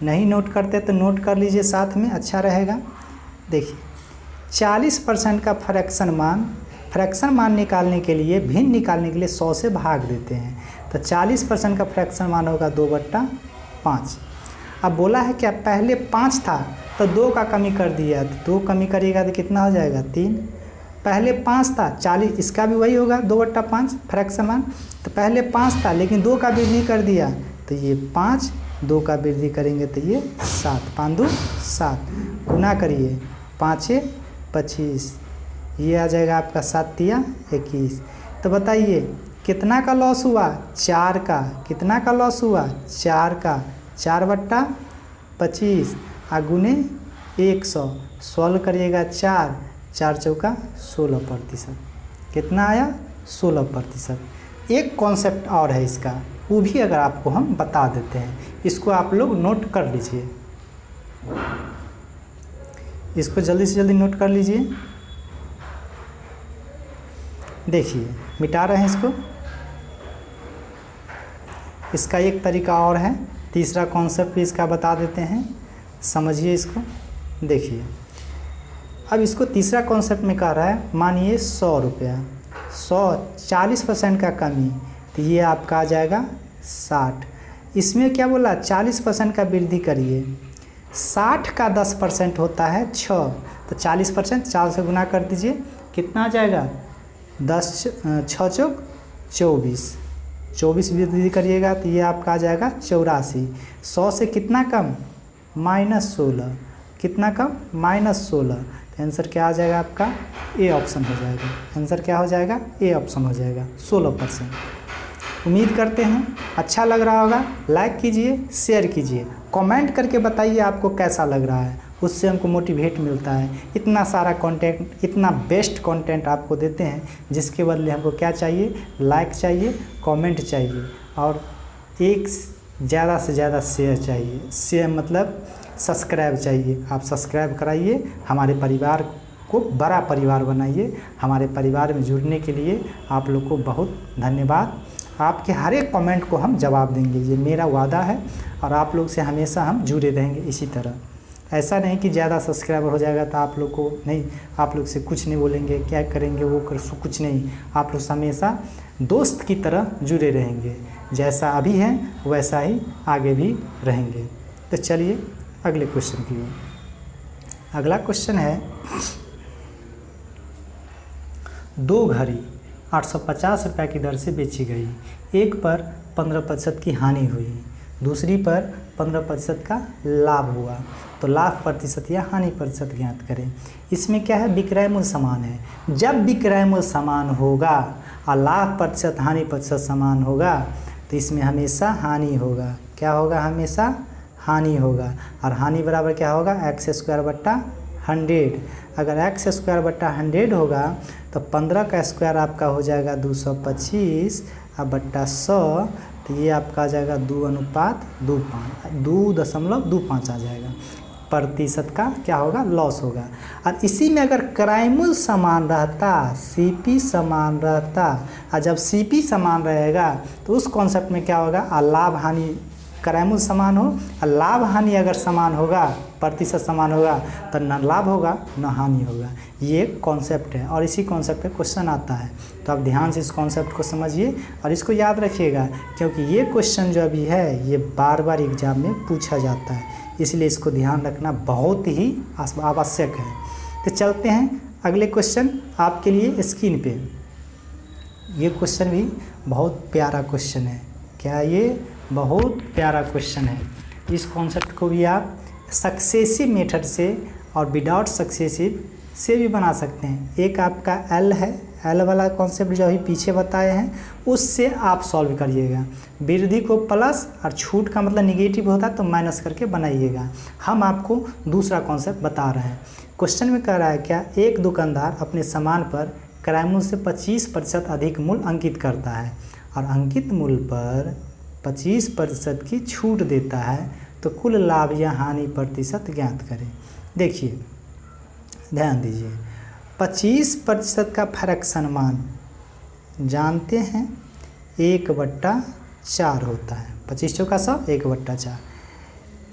नहीं नोट करते तो नोट कर लीजिए साथ में, अच्छा रहेगा। देखिए 40% का फ्रैक्शन मान निकालने के लिए, भिन्न निकालने के लिए 100 से भाग देते हैं। तो 40% का फ्रैक्शन मान होगा 2/5। अब बोला है क्या, पहले 5 था तो 2 का कमी कर दिया, तो 2 कमी करिएगा तो कितना हो जाएगा 3। पहले 5 था, 40, इसका भी वही होगा 2/5 फ्रैक्शन मान। तो पहले 5 था लेकिन 2 का वृद्धि कर दिया तो ये 5, 2 का वृद्धि करेंगे तो ये 7, 5 2 7, गुना करिए 5 25, ये आ जाएगा आपका 7 तिया 21। तो बताइए कितना का लॉस हुआ? 4 का। कितना का लॉस हुआ? 4 का। 4/25 गुने 100, सॉल्व करिएगा 4 चौका 16%। कितना आया? 16%। एक कॉन्सेप्ट और है इसका, वो भी अगर आपको हम बता देते हैं, इसको आप लोग नोट कर लीजिए। इसको जल्दी से जल्दी नोट कर लीजिए। देखिए मिटा रहे हैं इसको। इसका एक तरीका और है, तीसरा कॉन्सेप्ट भी इसका बता देते हैं, समझिए इसको। देखिए अब इसको तीसरा कॉन्सेप्ट में कह रहा है, मानिए 100 रुपया, 40% का कमी, तो ये आपका आ जाएगा 60। इसमें क्या बोला? 40% का वृद्धि करिए। 60 का 10% होता है 6, तो 40% 4 से गुना कर दीजिए, कितना आ जाएगा? 6 चौक 24, 24 वृद्धि करिएगा तो ये आपका आ जाएगा 84। 100 से कितना कम? -16। कितना कम? -16। तो आंसर क्या आ जाएगा आपका? ए ऑप्शन हो जाएगा। आंसर क्या हो जाएगा? ए ऑप्शन हो जाएगा, 16%। उम्मीद करते हैं अच्छा लग रहा होगा। लाइक कीजिए, शेयर कीजिए, कमेंट करके बताइए आपको कैसा लग रहा है, उससे हमको मोटिवेट मिलता है। इतना सारा कंटेंट, इतना बेस्ट कंटेंट आपको देते हैं, जिसके बदले हमको क्या चाहिए? लाइक चाहिए, कमेंट चाहिए और एक ज़्यादा से ज़्यादा शेयर चाहिए। शेयर मतलब सब्सक्राइब चाहिए। आप सब्सक्राइब कराइए, हमारे परिवार को बड़ा परिवार बनाइए। हमारे परिवार में जुड़ने के लिए आप लोग को बहुत धन्यवाद। आपके हर एक कमेंट को हम जवाब देंगे, ये मेरा वादा है। और आप लोग से हमेशा हम जुड़े रहेंगे इसी तरह। ऐसा नहीं कि ज़्यादा सब्सक्राइबर हो जाएगा तो आप लोग को नहीं, आप लोग से कुछ नहीं बोलेंगे, क्या करेंगे वो कुछ नहीं। आप लोग हमेशा दोस्त की तरह जुड़े रहेंगे, जैसा अभी हैं वैसा ही आगे भी रहेंगे। तो चलिए अगले क्वेश्चन की ओर। अगला क्वेश्चन है, 2 घड़ी 850 रुपये की दर से बेची गई। एक पर 15% की हानि हुई, दूसरी पर 15% का लाभ हुआ, तो लाभ प्रतिशत या हानि प्रतिशत ज्ञात करें। इसमें क्या है? विक्रय मूल्य समान है। जब विक्रय मूल्य समान होगा और लाभ प्रतिशत हानि प्रतिशत समान होगा तो इसमें हमेशा हानि होगा। क्या होगा? हमेशा हानि होगा। और हानि बराबर क्या होगा? x²/100। अगर x²/100 होगा तो 15 का स्क्वायर आपका हो जाएगा 225 बट्टा 100, तो ये आपका आ जाएगा 2.25 आ जाएगा। प्रतिशत का क्या होगा? लॉस होगा। और इसी में अगर क्रय मूल्य समान रहता, CP समान रहता, और जब CP समान रहेगा तो उस कॉन्सेप्ट में क्या होगा? लाभ हानि क्रय मूल्य समान हो और लाभ हानि अगर समान होगा, प्रतिशत समान होगा, तो न लाभ होगा न हानि होगा। ये कॉन्सेप्ट है और इसी कॉन्सेप्ट पे क्वेश्चन आता है। तो आप ध्यान से इस कॉन्सेप्ट को समझिए और इसको याद रखिएगा, क्योंकि ये क्वेश्चन जो अभी है ये बार बार एग्जाम में पूछा जाता है, इसलिए इसको ध्यान रखना बहुत ही आवश्यक है। तो चलते हैं अगले क्वेश्चन आपके लिए स्क्रीन पे। ये क्वेश्चन भी बहुत प्यारा क्वेश्चन है। क्या ये बहुत प्यारा क्वेश्चन है। इस कॉन्सेप्ट को भी आप सक्सेसिव मेथड से और विदाउट सक्सेसिव से भी बना सकते हैं। एक आपका एल है, एल वाला कॉन्सेप्ट जो अभी पीछे बताए हैं उससे आप सॉल्व करिएगा। वृद्धि को प्लस और छूट का मतलब निगेटिव होता है तो माइनस करके बनाइएगा। हम आपको दूसरा कॉन्सेप्ट बता रहे हैं। क्वेश्चन में कह रहा है क्या एक दुकानदार अपने सामान पर क्रय मूल्य से 25% अधिक मूल्य अंकित करता है और अंकित मूल्य पर 25% की छूट देता है, तो कुल लाभ या हानि प्रतिशत ज्ञात करें। देखिए ध्यान दीजिए, 25% का फ्रैक्शन मान जानते हैं 1/4 होता है। 25 चौका 100, 1/4।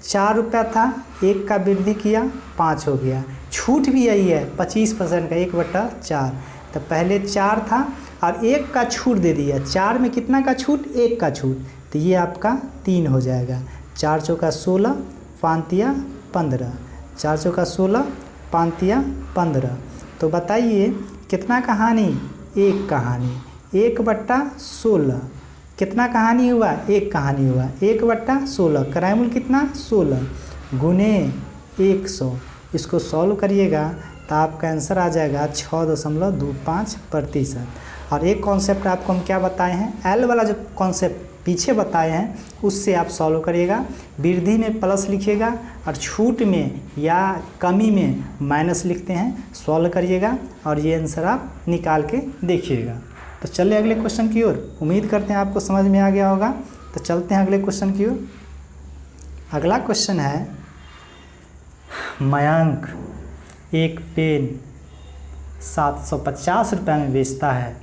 4 रुपया था, 1 का वृद्धि किया 5 हो गया। छूट भी यही है 25% का 1/4। तो पहले 4 था और 1 का छूट दे दिया। 4 में कितना का छूट? 1 का छूट, तो ये आपका 3 हो जाएगा। 4 चौका 16, 5 15। 4 चौका 16, 5 15। तो बताइए कितना कहानी? 1 कहानी। 1/16 कितना कहानी हुआ? 1 कहानी हुआ। 1/16 क्रय मूल्य कितना? 16 गुने 100। इसको सॉल्व करिएगा तो आपका आंसर आ जाएगा 6.25%। और एक कॉन्सेप्ट आपको हम क्या बताए हैं, एल वाला जो कॉन्सेप्ट पीछे बताए हैं उससे आप सॉल्व करिएगा। वृद्धि में प्लस लिखिएगा और छूट में या कमी में माइनस लिखते हैं, सॉल्व करिएगा और ये आंसर आप निकाल के देखिएगा। तो चलिए अगले क्वेश्चन की ओर। उम्मीद करते हैं आपको समझ में आ गया होगा। तो चलते हैं अगले क्वेश्चन की ओर। अगला क्वेश्चन है, मयंक एक पेन 750 रुपये में बेचता है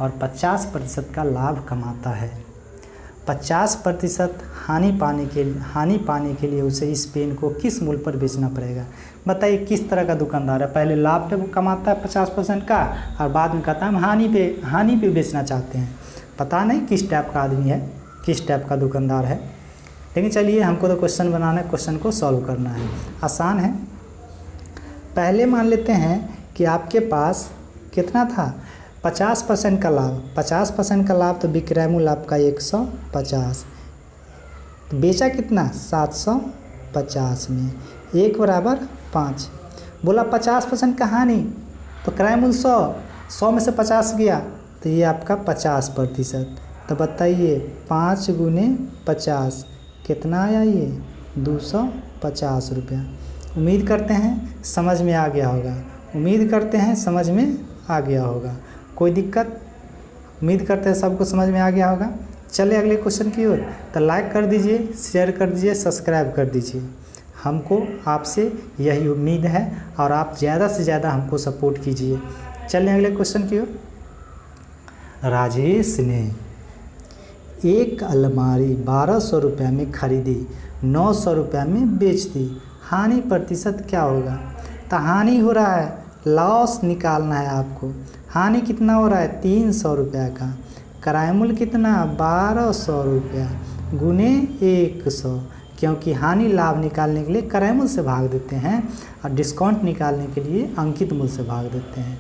और 50% का लाभ कमाता है। 50% हानि पाने के लिए उसे इस पेन को किस मूल्य पर बेचना पड़ेगा। बताइए किस तरह का दुकानदार है। पहले लाभ पे कमाता है 50% का और बाद में कहता है हम हानि पे बेचना चाहते हैं। पता नहीं किस टाइप का आदमी है, किस टाइप का दुकानदार है, लेकिन चलिए हमको तो क्वेश्चन बनाना है, क्वेश्चन को सॉल्व करना है। आसान है। पहले मान लेते हैं कि आपके पास कितना था, 50% का लाभ। 50% का लाभ तो विक्रय मूल्य आपका 150, तो बेचा कितना? 750 में 1 बराबर 5। बोला 50% का हानि, तो क्रय मूल्य 100 में से 50 गया तो ये आपका 50%। तो बताइए 5 गुने 50 कितना आया? ये 250 रुपया। उम्मीद करते हैं समझ में आ गया होगा। उम्मीद करते हैं समझ में आ गया होगा। कोई दिक्कत? उम्मीद करते हैं सबको समझ में आ गया होगा। चलिए अगले क्वेश्चन की ओर। तो लाइक कर दीजिए, शेयर कर दीजिए, सब्सक्राइब कर दीजिए। हमको आपसे यही उम्मीद है और आप ज़्यादा से ज़्यादा हमको सपोर्ट कीजिए। चलिए अगले क्वेश्चन की ओर। राजेश ने एक अलमारी 1200 रुपये में खरीदी, 900 रुपये में बेच दी। हानि प्रतिशत क्या होगा? तो हानि हो रहा है, लॉस निकालना है आपको। हानि कितना हो रहा है? 300 रुपये का। क्रय मूल्य कितना? 1200 रुपया गुने 100, क्योंकि हानि लाभ निकालने के लिए क्रय मूल्य से भाग देते हैं और डिस्काउंट निकालने के लिए अंकित मूल्य से भाग देते हैं।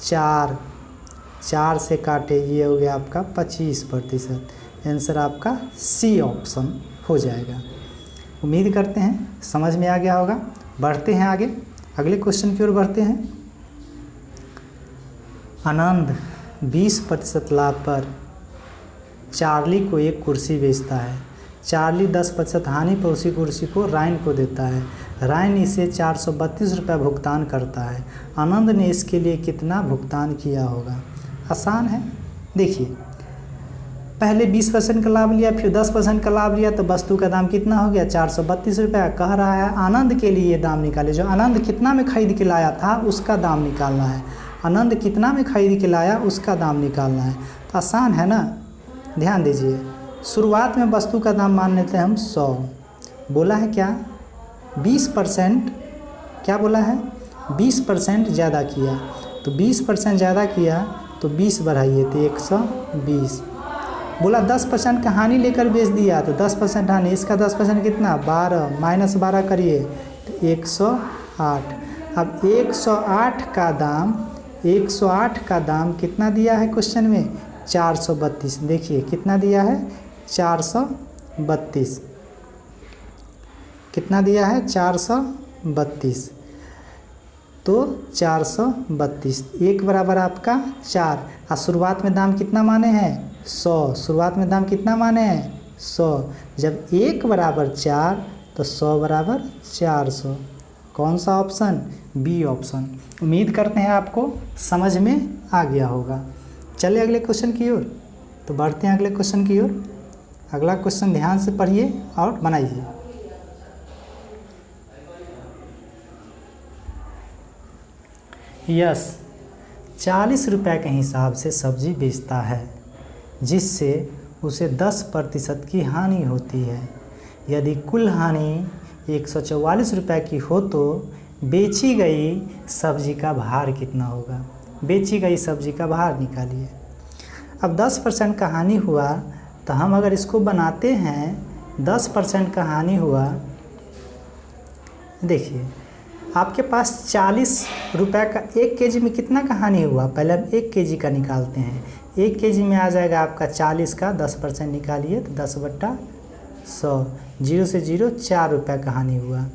4 से काटे, ये हो गया आपका 25%। आंसर आपका सी ऑप्शन हो जाएगा। उम्मीद करते हैं समझ में आ गया होगा। बढ़ते हैं आगे, अगले क्वेश्चन की ओर बढ़ते हैं। आनंद 20% लाभ पर चार्ली को एक कुर्सी बेचता है। चार्ली 10% हानि पर उसी कुर्सी को रायन को देता है। रायन इसे 432 रुपये भुगतान करता है। आनंद ने इसके लिए कितना भुगतान किया होगा? आसान है। देखिए पहले 20% का लाभ लिया, फिर 10% का लाभ लिया, तो वस्तु का दाम कितना हो गया? 432 रुपये। कह रहा है आनंद के लिए दाम निकाले। जो आनंद कितना में खरीद के लाया था उसका दाम निकालना है। आनंद कितना में खरीद के लाया उसका दाम निकालना है। तो आसान है ना, ध्यान दीजिए। शुरुआत में वस्तु का दाम मान लेते हैं हम 100, बोला है क्या 20%, क्या बोला है 20% ज़्यादा किया, तो 20% ज़्यादा किया तो 20 बढ़ाइए तो 120। बोला 10% का हानि लेकर बेच दिया तो 10% हानि, इसका 10% कितना 12, माइनस 12 करिए तो 108। अब 108 का दाम कितना दिया है क्वेश्चन में 432। देखिए कितना दिया है 432, कितना दिया है 432, तो 432 एक बराबर आपका 4। और शुरुआत में दाम कितना माने हैं 100, शुरुआत में दाम कितना माने हैं 100। जब 1 बराबर 4 तो 100 बराबर 400। कौन सा ऑप्शन बी ऑप्शन। उम्मीद करते हैं आपको समझ में आ गया होगा। चलिए अगले क्वेश्चन की ओर, तो बढ़ते हैं अगले क्वेश्चन की ओर। अगला क्वेश्चन ध्यान से पढ़िए और बनाइए। यस 40 रुपये के हिसाब से सब्जी बेचता है जिससे उसे 10% की हानि होती है। यदि कुल हानि 144 रुपये की हो तो बेची गई सब्जी का भार कितना होगा। बेची गई सब्जी का भार निकालिए। अब 10% का हानि हुआ तो हम अगर इसको बनाते हैं 10% का हानि हुआ, देखिए आपके पास 40 रुपये का 1 केजी में कितना का हानि हुआ, पहले हम 1 केजी का निकालते हैं। 1 केजी में आ जाएगा आपका 40 का 10% निकालिए तो 10/100, 0 से 0 4 रुपये का हानि हुआ।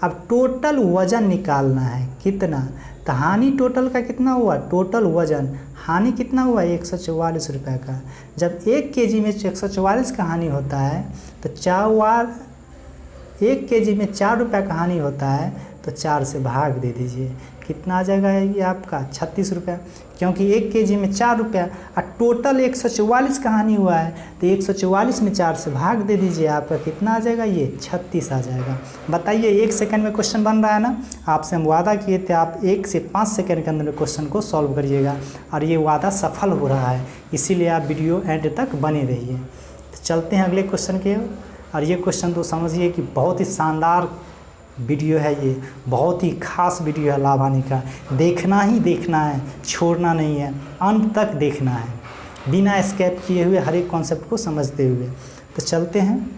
अब टोटल वज़न निकालना है कितना, तो हानि टोटल का कितना हुआ, टोटल वज़न हानि कितना हुआ 144 रुपये का। जब 1 केजी में 144 का हानि होता है तो 1 केजी में 4 रुपये का हानि होता है तो 4 से भाग दे दीजिए, कितना आ जाएगा ये आपका 36 रुपये, क्योंकि 1 केजी में 4 रुपया और टोटल 144 का हानि हुआ है तो 144 में 4 से भाग दे दीजिए, आपका कितना आ जाएगा ये 36 आ जाएगा। बताइए 1 सेकंड में क्वेश्चन बन रहा है ना, आपसे हम वादा किए थे आप 1 से 5 सेकंड के अंदर क्वेश्चन को सॉल्व करिएगा और ये वादा सफल हो रहा है, इसीलिए आप वीडियो एंड तक बने रहिए। तो चलते हैं अगले क्वेश्चन के, और ये क्वेश्चन तो समझिए कि बहुत ही शानदार वीडियो है, ये बहुत ही खास वीडियो है लाभ हानि का। देखना ही देखना है, छोड़ना नहीं है, अंत तक देखना है बिना स्किप किए हुए हर एक कॉन्सेप्ट को समझते हुए। तो चलते हैं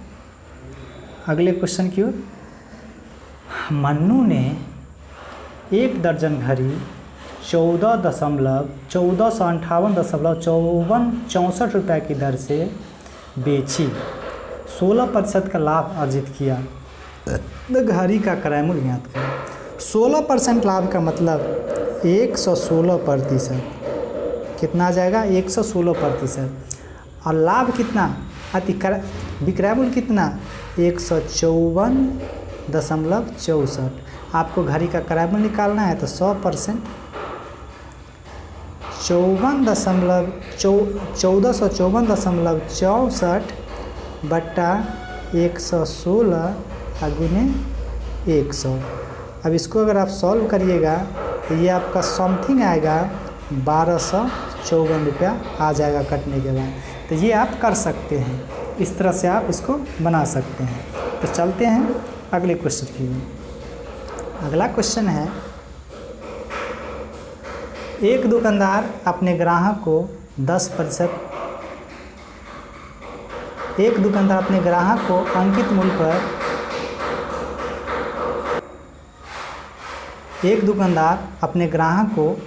अगले क्वेश्चन की ओर। मन्नू ने 1 दर्जन घड़ी 1458.64 रुपये की दर से बेची, 16% का लाभ अर्जित किया। घड़ी का क्रय मूल्य ज्ञात करें। 16% लाभ का मतलब 116%, कितना आ जाएगा 116%, और लाभ कितना विक्रय मूल्य कितना 154.64। आपको घड़ी का क्रय मूल्य निकालना है तो 100% 1454.64 बट्टा 116 गुने 100। अब इसको अगर आप सॉल्व करिएगा तो ये आपका समथिंग आएगा 1254 रुपया आ जाएगा कटने के बाद। तो ये आप कर सकते हैं, इस तरह से आप इसको बना सकते हैं। तो चलते हैं अगले क्वेश्चन की। अगला क्वेश्चन है, एक दुकानदार अपने ग्राहक को 10% एक दुकानदार अपने ग्राहक को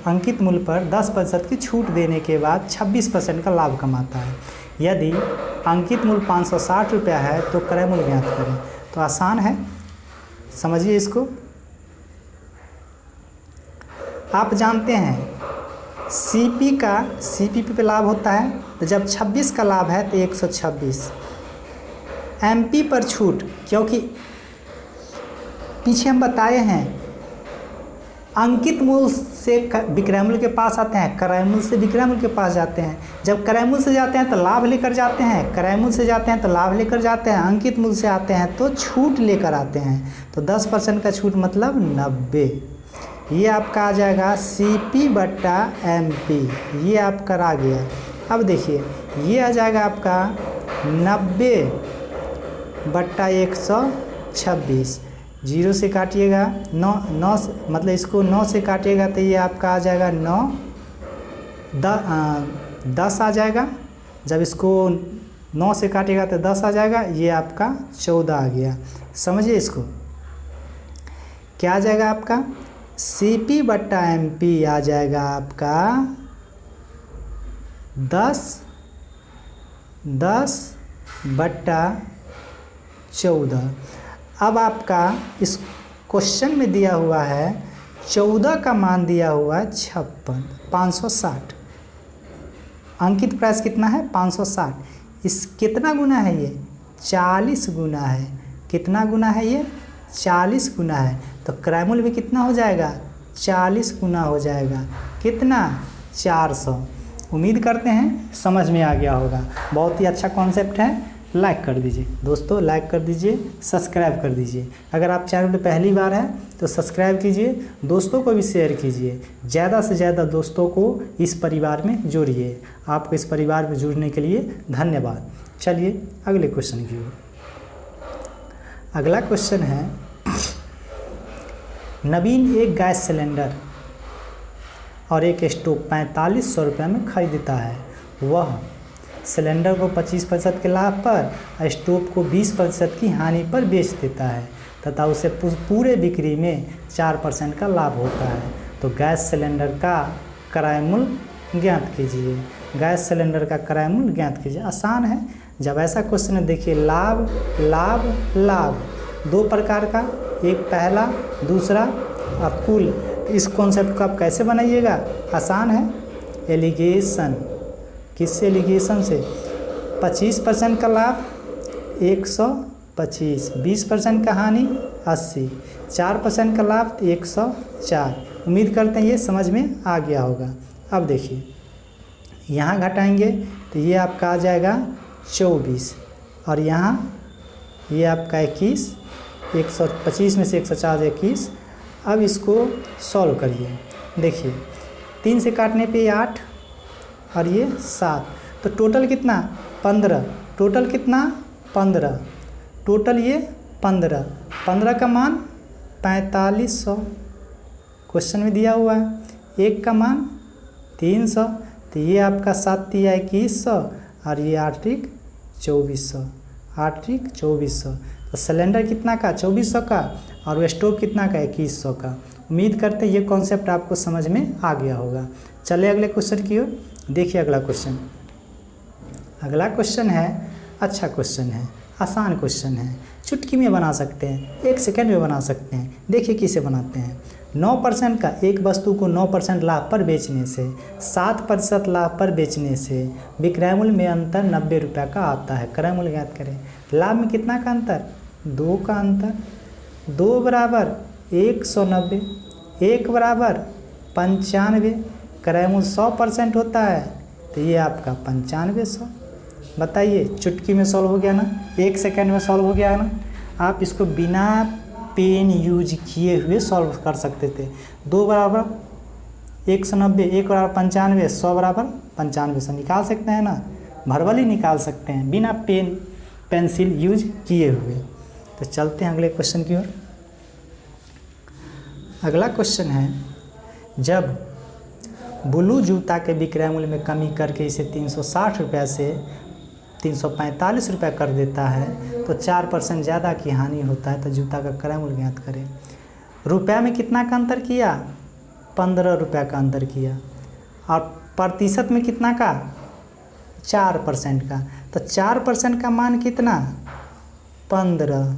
अंकित मूल्य पर 10% की छूट देने के बाद 26% का लाभ कमाता है। यदि अंकित मूल्य 560 रुपया है तो क्रय मूल्य ज्ञात करें। तो आसान है, समझिए इसको। आप जानते हैं सीपीपी पे लाभ होता है, तो जब 26 का लाभ है तो 126। एमपी पर छूट, क्योंकि पीछे हम बताए हैं अंकित मूल्य से विक्रय मूल्य के पास आते हैं, क्रय मूल्य से विक्रय मूल्य के पास जाते हैं। जब क्रय मूल्य से जाते हैं तो लाभ लेकर जाते हैं, क्रय मूल्य से जाते हैं तो लाभ लेकर जाते हैं, अंकित मूल्य से आते हैं तो छूट लेकर आते हैं। तो 10% का छूट मतलब 90। ये आपका आ जाएगा सीपी बट्टा एमपी, ये आपका आ गया। अब देखिए ये आ जाएगा आपका 90/126। 0 से काटिएगा 9 मतलब इसको 9 से काटिएगा तो ये आपका आ जाएगा 10 आ जाएगा। जब इसको 9 से काटिएगा तो 10 आ जाएगा, ये आपका 14 आ गया। समझिए इसको, क्या आ जाएगा आपका CP/MP आ जाएगा आपका 10/14। अब आपका इस क्वेश्चन में दिया हुआ है 14 का मान दिया हुआ है 560। अंकित प्राइस कितना है 560। इस कितना गुना है ये 40 गुना है। कितना गुना है ये 40 गुना है। तो क्रयमूल्य भी कितना हो जाएगा 40 गुना हो जाएगा। कितना 400। उम्मीद करते हैं समझ में आ गया होगा। बहुत ही अच्छा कॉन्सेप्ट है। लाइक कर दीजिए दोस्तों, लाइक कर दीजिए, सब्सक्राइब कर दीजिए। अगर आप चैनल पे पहली बार हैं तो सब्सक्राइब कीजिए, दोस्तों को भी शेयर कीजिए। ज़्यादा से ज़्यादा दोस्तों को इस परिवार में जोड़िए। आपको इस परिवार में जुड़ने के लिए धन्यवाद। चलिए अगले क्वेश्चन की ओर। अगला क्वेश्चन है, नवीन एक गैस सिलेंडर और एक स्टोव 4500 रुपये में खरीदता है। वह सिलेंडर को 25% के लाभ पर, स्टोव को 20% की हानि पर बेच देता है तथा उसे पूरे बिक्री में 4% का लाभ होता है। तो गैस सिलेंडर का क्रय मूल्य ज्ञात कीजिए। गैस सिलेंडर का क्रय मूल्य ज्ञात कीजिए। आसान है। जब ऐसा क्वेश्चन है, देखिए लाभ लाभ लाभ दो प्रकार का, एक पहला दूसरा और कुल। इस कॉन्सेप्ट को आप कैसे बनाइएगा, आसान है। एलिगेशन, किससे एलिगेशन से 25% का लाभ 125, 20% का हानि 80, 4% का लाभ 104। उम्मीद करते हैं ये समझ में आ गया होगा। अब देखिए यहाँ घटाएंगे तो ये आपका आ जाएगा 24 और यहाँ ये आपका 21, 125 में से 104 21। अब इसको सॉल्व करिए। देखिए 3 से काटने पे 8 और ये 7, तो टोटल कितना 15। टोटल कितना 15। टोटल ये 15 का मान 4500 क्वेश्चन में दिया हुआ है। एक का मान 300, तो ये आपका 7 तिया 2100 और ये 8 त्रिक 2400। 8 त्रिक 2400। तो सिलेंडर कितना का 2400 का और स्टोव कितना का 2100 का। उम्मीद करते हैं ये कॉन्सेप्ट आपको समझ में आ गया होगा। चलिए अगले क्वेश्चन की ओर। देखिए अगला क्वेश्चन। अगला क्वेश्चन है, अच्छा क्वेश्चन है, आसान क्वेश्चन है, चुटकी में बना सकते हैं, 1 सेकंड में बना सकते हैं। देखिए किसे बनाते हैं। 9% का एक वस्तु को 9% लाभ पर बेचने से 7% लाभ पर बेचने से विक्रय मूल्य में अंतर 90 रुपये का आता है। क्रय मूल्य ज्ञात करें। लाभ में कितना का अंतर 2 का अंतर। 2 बराबर 190, 1 बराबर 95। क्रय मूल्य 100% होता है तो ये आपका 9500। बताइए चुटकी में सॉल्व हो गया ना, 1 सेकंड में सॉल्व हो गया ना। आप इसको बिना पेन यूज किए हुए सॉल्व कर सकते थे। 2 बराबर 190, 1 बराबर 95, 100 बराबर 9500 निकाल सकते हैं ना, भरवली निकाल सकते हैं बिना पेंसिल यूज किए हुए। तो चलते हैं अगले क्वेश्चन की ओर। अगला क्वेश्चन है, जब ब्लू जूता के विक्रय मूल्य में कमी करके इसे 360 रुपये से 345 रुपये कर देता है तो 4% ज़्यादा की हानि होता है। तो जूता का क्रय मूल्य ज्ञात करें। रुपया में कितना का अंतर किया 15 रुपये का अंतर किया और प्रतिशत में कितना का 4% का। तो 4% का मान कितना 15।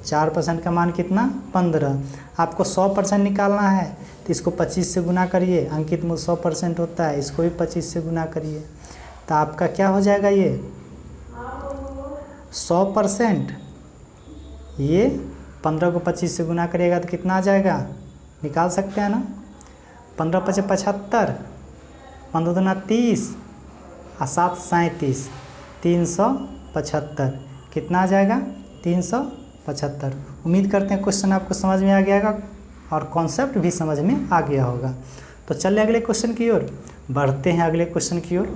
4% का मान कितना 15। आपको 100% निकालना है तो इसको 25 से गुना करिए। अंकित मूल्य 100% होता है, इसको भी 25 से गुना करिए। तो आपका क्या हो जाएगा ये 100%। ये 15 को 25 से गुना करिएगा तो कितना आ जाएगा, निकाल सकते हैं ना। 15 × 5 = 75, 15 दूना 30 और 7 37, 375। कितना आ जाएगा 375। उम्मीद करते हैं क्वेश्चन आपको समझ में आ गया होगा और कॉन्सेप्ट भी समझ में आ गया होगा। तो चलिए अगले क्वेश्चन की ओर बढ़ते हैं। अगले क्वेश्चन की ओर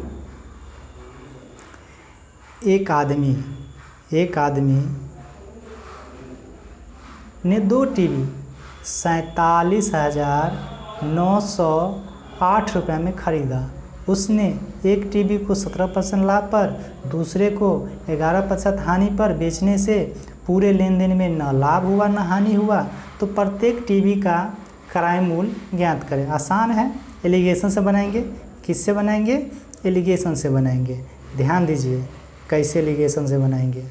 एक आदमी ने 2 टीवी 47,908 रुपये में ख़रीदा। उसने एक टीवी को 17% लाभ पर, दूसरे को 11% हानि पर बेचने से पूरे लेन देन में न लाभ हुआ न हानि हुआ। तो प्रत्येक टीवी का क्रय मूल्य ज्ञात करें। आसान है, एलिगेशन से बनाएंगे। किससे बनाएंगे? एलिगेशन से बनाएंगे। ध्यान दीजिए कैसे एलिगेशन से बनाएंगे।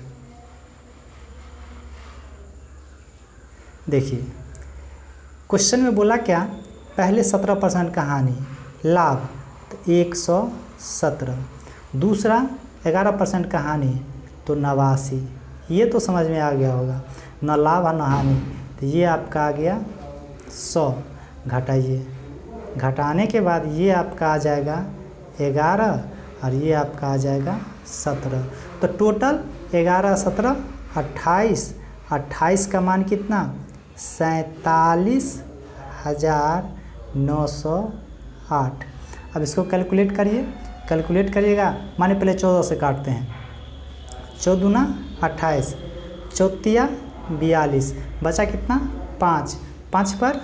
देखिए क्वेश्चन में बोला क्या, पहले 17% का हानि, लाभ तो 117, दूसरा 11% का हानि तो 89। ये तो समझ में आ गया होगा, न लाभ न हानि, तो ये आपका आ गया 100। घटाइए, घटाने के बाद ये आपका आ जाएगा 11 और ये आपका आ जाएगा 17। तो टोटल 11 17 28, 28 का मान कितना? 47,908। अब इसको कैलकुलेट करिए। कैलकुलेट करिएगा, माने पहले 14 से काटते हैं। 14 दूना 28, 4 42, बचा कितना? 5, 5 पर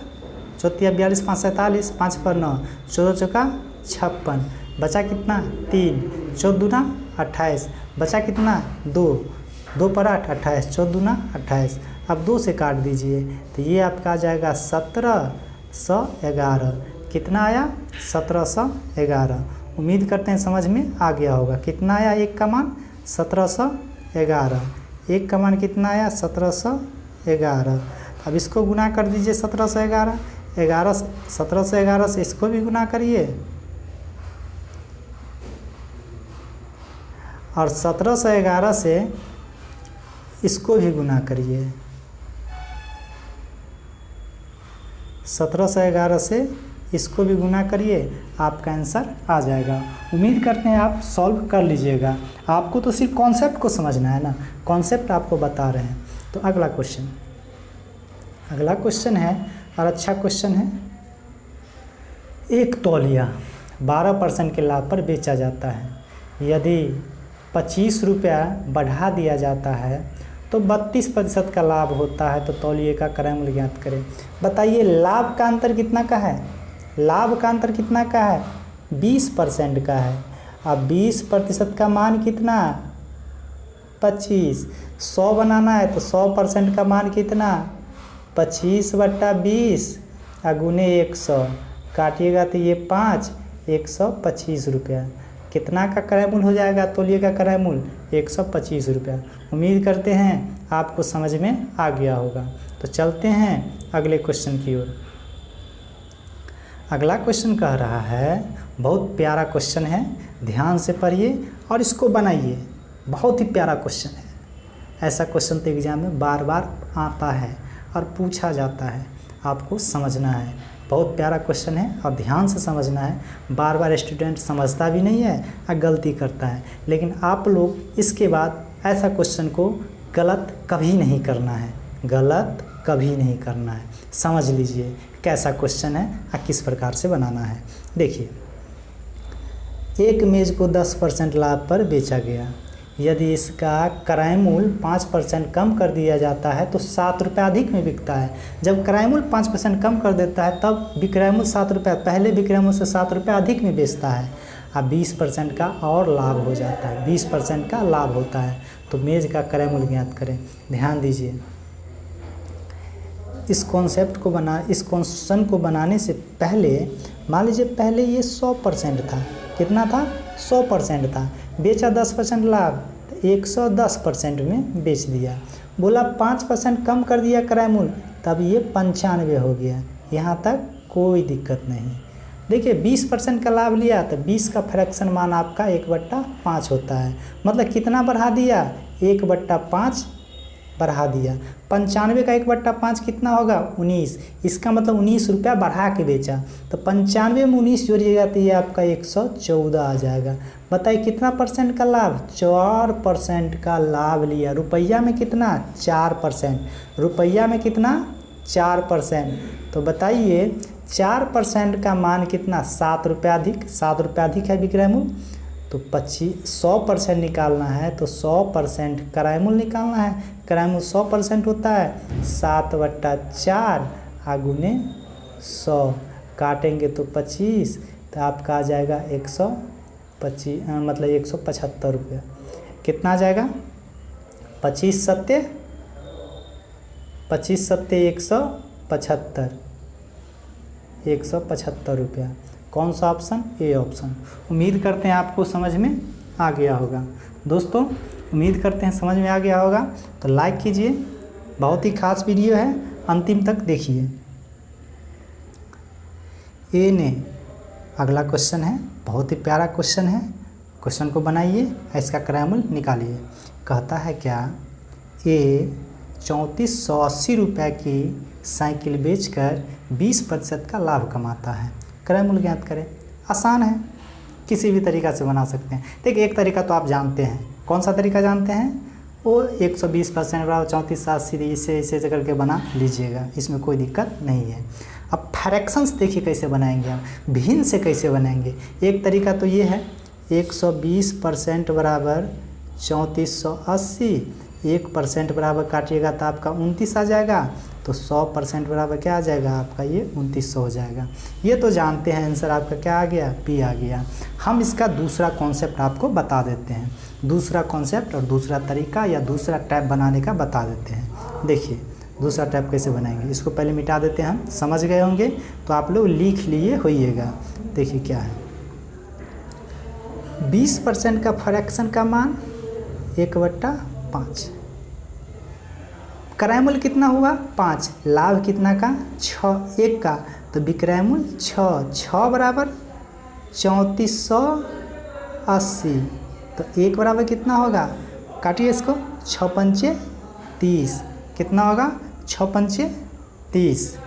4 42, 5 47, 5 पर 9, 14 चौका 56, बचा कितना? 3, 14 दूना 28, बचा कितना? 2, 2 पर 8, 28, 14 दूना 28। अब 2 से काट दीजिए तो ये आपका आ जाएगा 1711। कितना आया? 1711। उम्मीद करते हैं समझ में आ गया होगा। कितना आया एक का मान? 1711। एक का मान कितना आया? 1711। अब इसको गुना कर दीजिए 1711, 1711 से इसको भी गुना करिए और 1711 से इसको भी गुना करिए। 1711 से इसको भी गुना करिए, आपका आंसर आ जाएगा। उम्मीद करते हैं आप सॉल्व कर लीजिएगा। आपको तो सिर्फ कॉन्सेप्ट को समझना है ना, कॉन्सेप्ट आपको बता रहे हैं। तो अगला क्वेश्चन है और अच्छा क्वेश्चन है। एक तौलिया 12% के लाभ पर बेचा जाता है। यदि 25 रुपया बढ़ा दिया जाता है तो 32% का लाभ होता है। तो तौलिए का क्रय मूल्य ज्ञात करें। बताइए लाभ का अंतर कितना का है? लाभ का अंतर कितना का है? 20% का है। अब 20% का मान कितना? 25। 100 बनाना है तो 100% का मान कितना? 25/20 गुने 100, काटिएगा तो ये 5, 125 रुपया। कितना का क्रय मूल्य हो जाएगा? तौलिए का क्रय मूल्य 125 रुपया। उम्मीद करते हैं आपको समझ में आ गया होगा। तो चलते हैं अगले क्वेश्चन की ओर। अगला क्वेश्चन कह रहा है, बहुत प्यारा क्वेश्चन है, ध्यान से पढ़िए और इसको बनाइए। बहुत ही प्यारा क्वेश्चन है। ऐसा क्वेश्चन तो एग्जाम में बार बार आता है और पूछा जाता है, आपको समझना है। बहुत प्यारा क्वेश्चन है और ध्यान से समझना है। बार बार स्टूडेंट समझता भी नहीं है और गलती करता है, लेकिन आप लोग इसके बाद ऐसा क्वेश्चन को गलत कभी नहीं करना है, गलत कभी नहीं करना है। समझ लीजिए कैसा क्वेश्चन है और किस प्रकार से बनाना है। देखिए, एक मेज़ को 10% लाभ पर बेचा गया। यदि इसका क्रय मूल्य 5% कम कर दिया जाता है तो 7 रुपये अधिक में बिकता है। जब क्रय मूल्य 5% कम कर देता है तब विक्रय मूल्य 7 रुपये, पहले विक्रय मूल्य से 7 रुपये अधिक में बेचता है। अब 20% का और लाभ हो जाता है, 20% का लाभ होता है। तो मेज़ का क्रय मूल्य ज्ञात करें। ध्यान दीजिए, इस क्वेश्चन को बनाने से पहले मान लीजिए पहले ये 100% था। कितना था? 100% था। बेचा 10% लाभ, 110% में बेच दिया। बोला 5% कम कर दिया क्रय मूल्य, तब ये 95 हो गया। यहाँ तक कोई दिक्कत नहीं। देखिए 20% का लाभ लिया तो 20 का फ्रैक्शन मान आपका 1/5 होता है। मतलब कितना बढ़ा दिया? 1/5 बढ़ा दिया। 95 का 1/5 कितना होगा? 19। इसका मतलब 19 रुपया बढ़ा के बेचा। तो 95 में 19 जोड़िएगा तो ये आपका 114 आ जाएगा। बताइए कितना परसेंट का लाभ? 4% का लाभ लिया। रुपया में कितना? 4%। रुपया में कितना? 4%। तो बताइए 4% का मान कितना? 7 रुपया अधिक। 7 रुपया अधिक है विक्रय मूल्य, तो 100% निकालना है तो 100% क्राइमूल निकालना है। क्राइमूल 100% होता है 7/4 गुने 100, काटेंगे तो 25, तो आपका आ जाएगा 125 मतलब 175 रुपया। कितना आ जाएगा? 25 सत्ते 175, 175 रुपया। कौन सा ऑप्शन? A option. उम्मीद करते हैं आपको समझ में आ गया होगा। दोस्तों उम्मीद करते हैं समझ में आ गया होगा, तो लाइक कीजिए। बहुत ही खास वीडियो है, अंतिम तक देखिए। ए ने अगला क्वेश्चन है, बहुत ही प्यारा क्वेश्चन है। क्वेश्चन को बनाइए, इसका क्राइमूल निकालिए। कहता है क्या? ए 3480 रुपये की साइकिल बेचकर 20% का लाभ कमाता है। क्राइमूल ज्ञात करें। आसान है, किसी भी तरीक़ा से बना सकते हैं। देखिए एक तरीका तो आप जानते हैं। कौन सा तरीका जानते हैं? वो 120% बराबर 3480 इसे करके बना लीजिएगा, इसमें कोई दिक्कत नहीं है। अब फ्रैक्शंस देखिए कैसे बनाएंगे आप, भिन्न से कैसे बनाएंगे। एक तरीका तो ये है 120% बराबर 3480, 1% बराबर काटिएगा तो आपका 29 आ जाएगा, तो 100% बराबर क्या आ जाएगा आपका? ये 2900 हो जाएगा। ये तो जानते हैं, आंसर आपका क्या आ गया? पी आ गया। हम इसका दूसरा कॉन्सेप्ट आपको बता देते हैं, दूसरा कॉन्सेप्ट और दूसरा तरीका या दूसरा टैप बनाने का बता देते हैं। देखिए दूसरा टैप कैसे बनाएंगे, इसको पहले मिटा देते हैं। हम समझ गए होंगे तो आप लोग लिख लिए होइएगा। देखिए क्या है, 20% का फ्रैक्शन का मान 1/5। क्राइमूल कितना हुआ? 5। लाभ कितना का? 6, 1 का, तो विक्रयमूल 6 बराबर 3480, तो 1 बराबर कितना होगा? काटिए इसको, 6 पंचे 30। कितना होगा? 6 पंचे 30।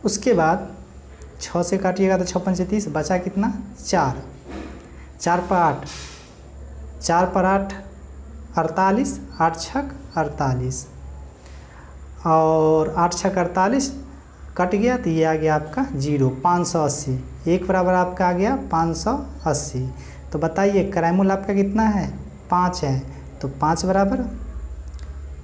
उसके बाद 6 से काटिएगा तो 6 पंचे 30, बचा कितना? 4। 4 पर 8, 4 पर 8 48, 8 छक 48 और 8 छक 48 कट गया, तो ये आ गया आपका 0। 580, 1 बराबर आपका आ गया 580। तो बताइए क्राइमूल आपका कितना है? 5 है, तो 5 बराबर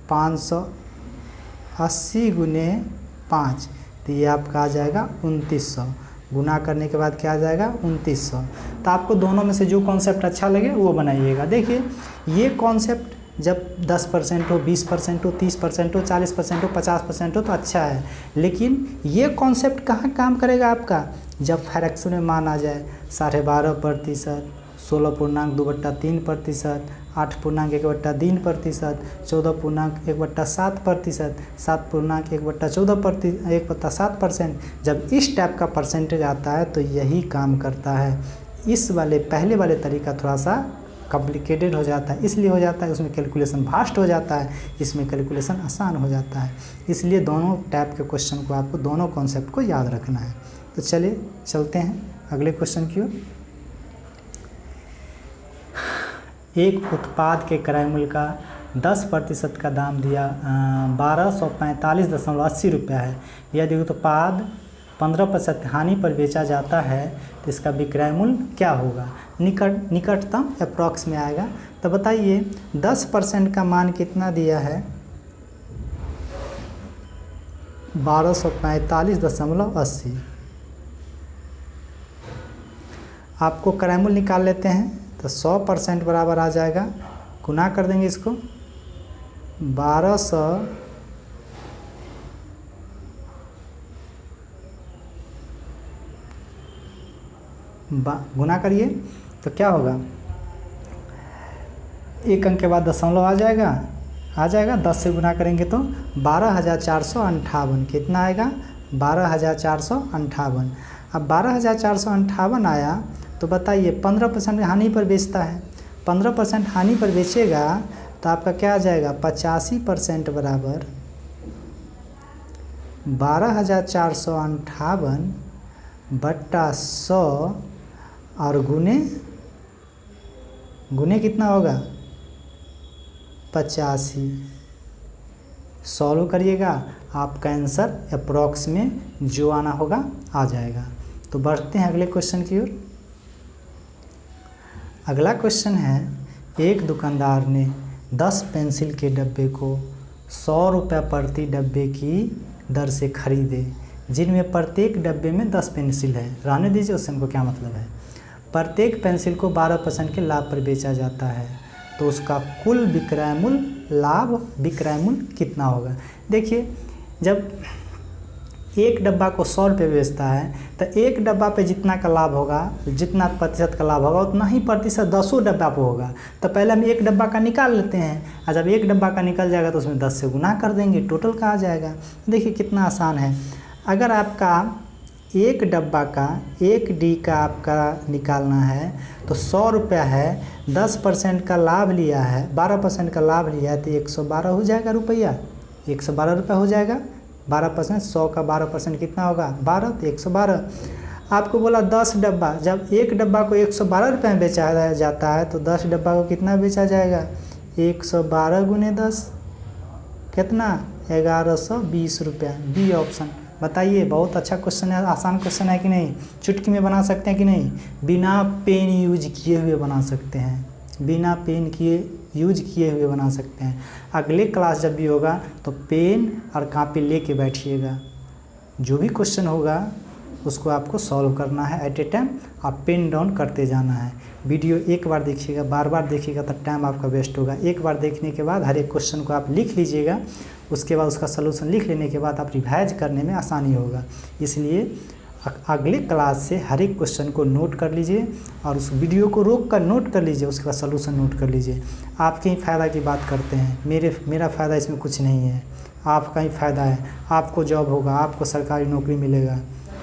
580 गुने 5, तो ये आपका आ जाएगा 2900। गुना करने के बाद क्या आ जाएगा? 2900। तो आपको दोनों में से जो कॉन्सेप्ट अच्छा लगे वो बनाइएगा। देखिए ये कॉन्सेप्ट जब 10% हो, 20% हो, 30% हो, 40% हो, 50% हो तो अच्छा है, लेकिन ये कॉन्सेप्ट कहाँ काम करेगा आपका? जब फ्रैक्शन में मान आ जाए 12.5%, 16.2/3%, 8.1/3%, 14.1/7%, 7.1/14%। जब इस टाइप का परसेंटेज आता है तो यही काम करता है। इस वाले पहले वाले तरीका थोड़ा सा कॉम्प्लिकेटेड हो जाता है, इसलिए हो जाता है उसमें कैलकुलेशन फास्ट हो जाता है, इसमें कैलकुलेशन आसान हो जाता है। इसलिए दोनों टाइप के क्वेश्चन को आपको, दोनों कॉन्सेप्ट को याद रखना है। तो चलिए चलते हैं अगले क्वेश्चन की ओर। एक उत्पाद के क्राइमूल का 10% का दाम दिया 1245.80 रुपया है। यदि उत्पाद 15% हानि पर बेचा जाता है तो इसका विक्रय मूल्य क्या होगा? निकटतम अप्रॉक्स में आएगा। तो बताइए 10% का मान कितना दिया है? 1245.80। आपको क्रय मूल्य निकाल लेते हैं तो 100% बराबर आ जाएगा। गुना कर देंगे इसको 1200 गुना करिए तो क्या होगा? एक अंक के बाद दशमलव आ जाएगा 10 से गुना करेंगे तो 12,458। कितना आएगा? 12,458। अब 12,458 आया तो बताइए 15% हानि पर बेचता है, 15% हानि पर बेचेगा तो आपका क्या आ जाएगा? 85% बराबर 12,458 बट्टा 100 और गुने कितना होगा? 85। सॉल्व करिएगा, आपका आंसर अप्रॉक्स में जो आना होगा आ जाएगा। तो बढ़ते हैं अगले क्वेश्चन की ओर। अगला क्वेश्चन है, एक दुकानदार ने 10 पेंसिल के डब्बे को 100 रुपये प्रति डब्बे की दर से खरीदे, जिनमें प्रत्येक डब्बे में 10 पेंसिल है। रहने दीजिए, उससे हमको क्या मतलब है। प्रत्येक पेंसिल को 12% के लाभ पर बेचा जाता है, तो उसका कुल विक्रय मूल्य कितना होगा। देखिए, जब एक डब्बा को 100 रुपये बेचता है तो एक डब्बा पे जितना का लाभ होगा, जितना प्रतिशत का लाभ होगा, उतना ही प्रतिशत 10 डब्बा पे होगा। तो पहले हम एक डब्बा का निकाल लेते हैं, और जब एक डब्बा का निकल जाएगा तो उसमें 10 से गुना कर देंगे, टोटल का आ जाएगा। देखिए कितना आसान है। अगर आपका एक डब्बा का 1D का आपका निकालना है तो 100 रुपया है, 10% का लाभ लिया है, 12% का लाभ लिया है, तो 112 हो जाएगा रुपया, 112 रुपया हो जाएगा। 12%, 100 का 12% कितना होगा, 12, तो 112। आपको बोला 10 डब्बा, जब एक डब्बा को 112 रुपये में बेचा जाता है तो 10 डब्बा को कितना बेचा जाएगा, 112 गुने 10 कितना, 1120 रुपया। B option. बताइए, बहुत अच्छा क्वेश्चन है, आसान क्वेश्चन है कि नहीं। चुटकी में बना सकते हैं कि नहीं, बिना पेन यूज किए हुए बना सकते हैं, बिना पेन यूज किए हुए बना सकते हैं। अगले क्लास जब भी होगा तो पेन और कापी लेके बैठिएगा, जो भी क्वेश्चन होगा उसको आपको सॉल्व करना है एट ए टाइम, आप पेन डाउन करते जाना है। वीडियो एक बार देखिएगा, बार बार देखिएगा तो टाइम आपका वेस्ट होगा। एक बार देखने के बाद हर एक क्वेश्चन को आप लिख लीजिएगा, उसके बाद उसका सलूशन लिख लेने के बाद आप रिवाइज करने में आसानी होगा। इसलिए अगले क्लास से हर एक क्वेश्चन को नोट कर लीजिए और उस वीडियो को रोक कर नोट कर लीजिए, उसके बाद सलूशन नोट कर लीजिए। आपके ही फ़ायदा की बात करते हैं, मेरा फ़ायदा इसमें कुछ नहीं है, आपका ही फ़ायदा है। आपको जॉब होगा, आपको सरकारी नौकरी मिलेगा,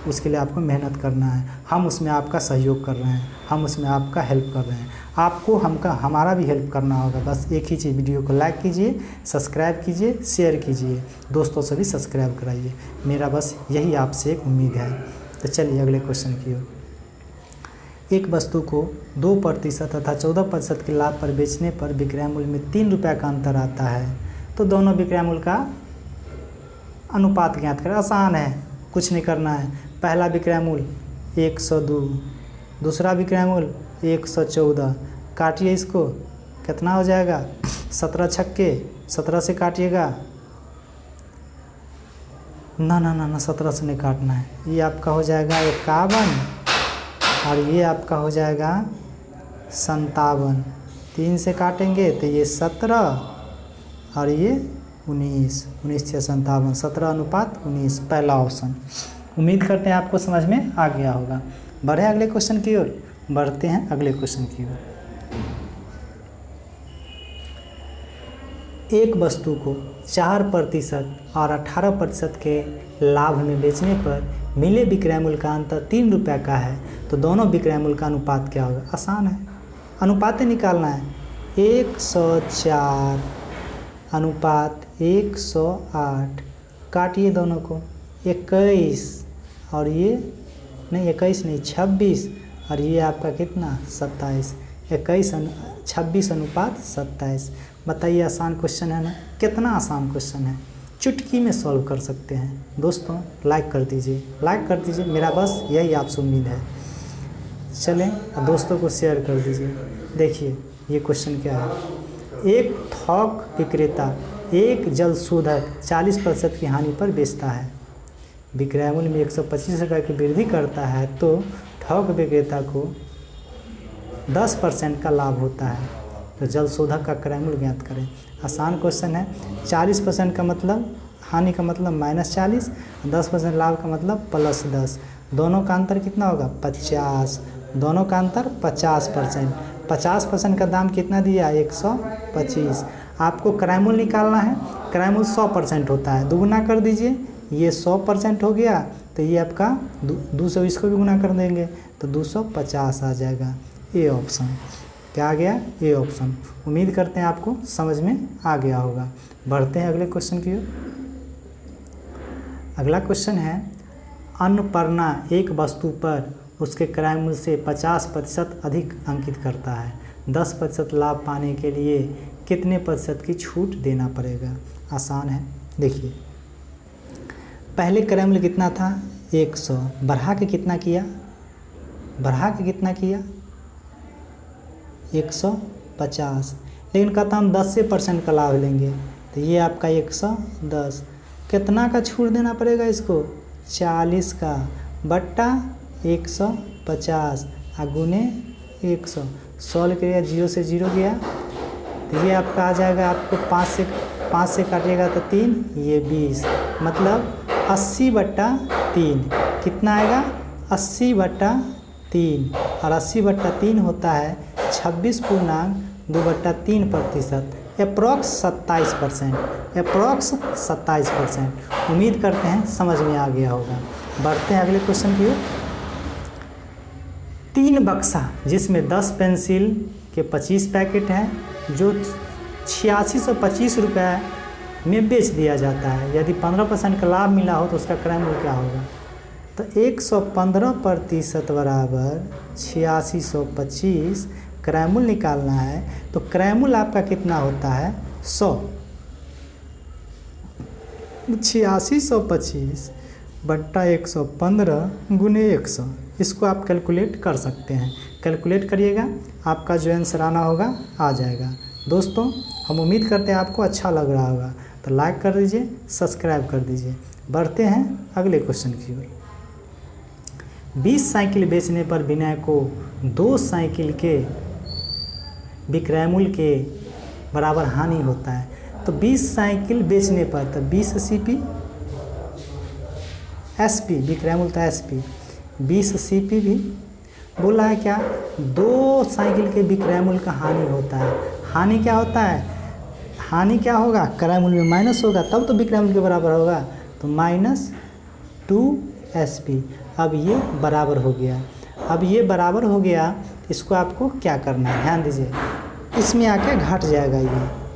उसके लिए आपको मेहनत करना है। हम उसमें आपका सहयोग कर रहे हैं, हम उसमें आपका हेल्प कर रहे हैं, आपको हमारा भी हेल्प करना होगा। बस एक ही चीज़, वीडियो को लाइक कीजिए, सब्सक्राइब कीजिए, शेयर कीजिए, दोस्तों से भी सब्सक्राइब कराइए। मेरा बस यही आपसे एक उम्मीद है। तो चलिए अगले क्वेश्चन की ओर। एक वस्तु को 2% तथा 14% के लाभ पर बेचने पर विक्रय मूल्य में 3 रुपये का अंतर आता है, तो दोनों विक्रय मूल्य का अनुपात ज्ञात करें। आसान है, कुछ नहीं करना है। पहला विक्रय मूल्य 102, दूसरा विक्रय मूल्य 114, काटिए इसको, कितना हो जाएगा, 17 छक्के 17 से काटिएगा, ना 17 से नहीं काटना है, ये आपका हो जाएगा 51 और ये आपका हो जाएगा 57। 3 से काटेंगे तो ये 17 और ये 19, 19 से 57, 17:19, पहला ऑप्शन। उम्मीद करते हैं आपको समझ में आ गया होगा। बढ़े अगले क्वेश्चन की ओर, बढ़ते हैं अगले क्वेश्चन की ओर। एक वस्तु को 4% और 18% के लाभ में बेचने पर मिले विक्रय मूल्य का अंतर 3 रुपये का है, तो दोनों विक्रय मूल्य का अनुपात क्या होगा। आसान है, अनुपात निकालना है। 104 अनुपात 108, काटिए दोनों को, 21 और ये नहीं, 21 नहीं 26 और ये आपका कितना 27, 26 अनुपात 27। बताइए, आसान क्वेश्चन है ना, कितना आसान क्वेश्चन है, चुटकी में सॉल्व कर सकते हैं। दोस्तों लाइक कर दीजिए, मेरा बस यही आपसे उम्मीद है। चलें, दोस्तों को शेयर कर दीजिए। देखिए ये क्वेश्चन क्या है। एक थोक विक्रेता एक जल शोधक 40% की हानि पर बेचता है, विक्रय मूल्य में 125 रुपये की वृद्धि करता है, तो थोक विक्रेता को 10% का लाभ होता है, तो जल शोधक का क्रय मूल्य ज्ञात करें। आसान क्वेश्चन है। 40% का मतलब हानि का मतलब -40, 10% लाभ का मतलब +10, दोनों का अंतर कितना होगा 50, दोनों का अंतर 50%। 50% का दाम कितना दिया 125। आपको क्रय मूल्य निकालना है, क्रय मूल्य 100% होता है, दुगुना कर दीजिए, ये 100% हो गया, तो ये आपका 200, इसको भी गुना कर देंगे तो 250 आ जाएगा। ए ऑप्शन क्या आ गया, ए ऑप्शन। उम्मीद करते हैं आपको समझ में आ गया होगा। बढ़ते हैं अगले क्वेश्चन की ओर। अगला क्वेश्चन है, अन्नपूर्णा एक वस्तु पर उसके क्रय मूल्य से 50% अधिक अंकित करता है, 10% लाभ पाने के लिए कितने प्रतिशत की छूट देना पड़ेगा। आसान है। देखिए पहले क्रय मूल्य कितना था 100, बढ़ा के कितना किया, 150, लेकिन कहता हम 10% का लाभ लेंगे, तो ये आपका 110। कितना का छूट देना पड़ेगा इसको? 40 का, बट्टा 150 गुने 100। सॉल्व करिएगा, 0 से 0 गया, तो ये आपका आ जाएगा, आपको 5 से काटिएगा तो 3, ये 20, मतलब 80/3 कितना आएगा? 80/3, और 80/3 होता है 26.2/3%, अप्रॉक्स 27%। उम्मीद करते हैं समझ में आ गया होगा। बढ़ते हैं अगले क्वेश्चन की ओर। 3 बक्सा जिसमें 10 पेंसिल के 25 पैकेट हैं, जो 8625 रुपये में बेच दिया जाता है। यदि 15% का लाभ मिला हो तो उसका क्रय मूल्य क्या होगा? तो 115% बराबर 8625, क्रय मूल्य निकालना है। तो क्रय मूल्य आपका कितना होता है? 100। 8625 बट्टा 115 गुने 100, इसको आप कैलकुलेट कर सकते हैं। कैलकुलेट करिएगा, आपका जो आंसर आना होगा आ जाएगा। दोस्तों, हम उम्मीद करते हैं आपको अच्छा लग रहा होगा, तो लाइक कर दीजिए, सब्सक्राइब कर दीजिए। बढ़ते हैं अगले क्वेश्चन की ओर। 20 साइकिल बेचने पर विनय को 2 साइकिल के विक्रय मूल्य के बराबर हानि होता है। तो 20 साइकिल बेचने पर, तो 20 CP SP, विक्रय मूल्य था SP, 20 CP भी बोला है क्या? 2 साइकिल के विक्रय मूल्य का हानि होता है। हानि क्या होता है? हानि क्या होगा? क्रय मूल्य में माइनस होगा, तब तो विक्रय मूल्य के बराबर होगा, तो -2 SP। अब ये बराबर हो गया। अब ये बराबर हो गया, इसको आपको क्या करना है, ध्यान दीजिए, इसमें आके घट जाएगा,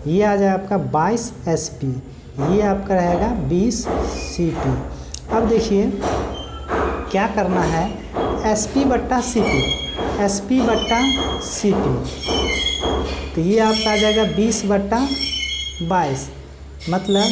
ये आ जाएगा आपका 22 SP, ये आपका रहेगा 20 CP। अब देखिए क्या करना है, SP/CP, तो ये आपका आ जाएगा 20/22, मतलब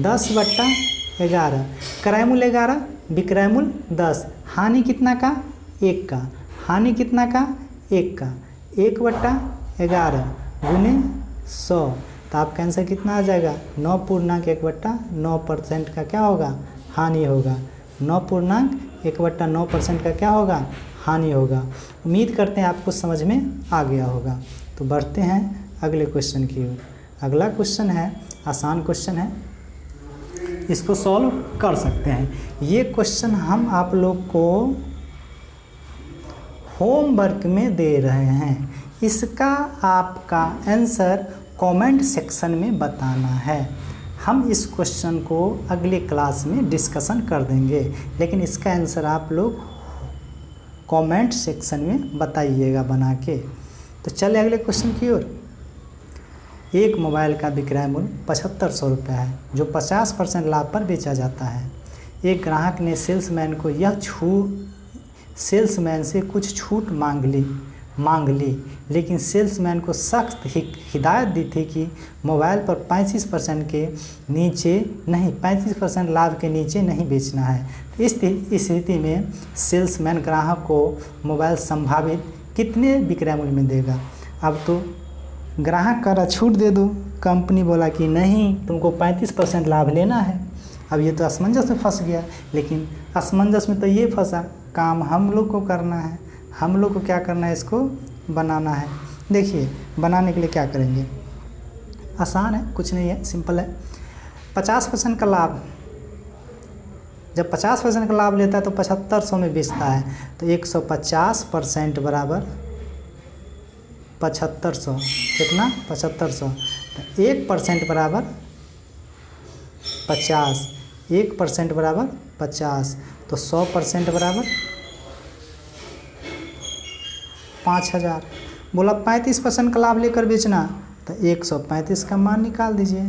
10/11। क्रय मूल्य 11, विक्रय मूल्य 10, हानि कितना का? 1 का, हानि कितना का? 1 का, 1/11 गुने 100, तो आपका आंसर कितना आ जाएगा? 9.1/9% का क्या होगा? हानि होगा। 9.1/9% का क्या होगा? हानि होगा। उम्मीद करते हैं आपको समझ में आ गया होगा। तो बढ़ते हैं अगले क्वेश्चन की ओर। अगला क्वेश्चन है, आसान क्वेश्चन है, इसको सॉल्व कर सकते हैं। ये क्वेश्चन हम आप लोग को होमवर्क में दे रहे हैं, इसका आपका आंसर कमेंट सेक्शन में बताना है। हम इस क्वेश्चन को अगले क्लास में डिस्कशन कर देंगे, लेकिन इसका आंसर आप लोग कमेंट सेक्शन में बताइएगा बना के। तो चले अगले क्वेश्चन की ओर। एक मोबाइल का विक्रय मूल्य 7500 रुपये है, जो 50% लाभ पर बेचा जाता है। एक ग्राहक ने सेल्समैन से कुछ छूट मांग ली, लेकिन सेल्समैन को सख्त हिदायत दी थी कि मोबाइल पर 35% के नीचे नहीं, 35% लाभ के नीचे नहीं बेचना है। इस स्थिति में सेल्समैन ग्राहक को मोबाइल संभावित कितने विक्रय मूल्य में देगा? अब तो ग्राहक कह रहा छूट दे दो, कंपनी बोला कि नहीं, तुमको 35% लाभ लेना है। अब ये तो असमंजस में फंस गया, लेकिन असमंजस में तो ये फंसा, काम हम लोग को करना है, हम लोग को क्या करना है, इसको बनाना है। देखिए बनाने के लिए क्या करेंगे, आसान है, कुछ नहीं है, सिंपल है। 50% का लाभ, जब 50% का लाभ लेता है तो 7500 में बेचता है, तो 150% बराबर 7500, कितना? 7500, तो 1% बराबर 50, 1% बराबर 50, तो 100% बराबर 5000। बोला 35% का लाभ लेकर बेचना, तो 135 का मान निकाल दीजिए,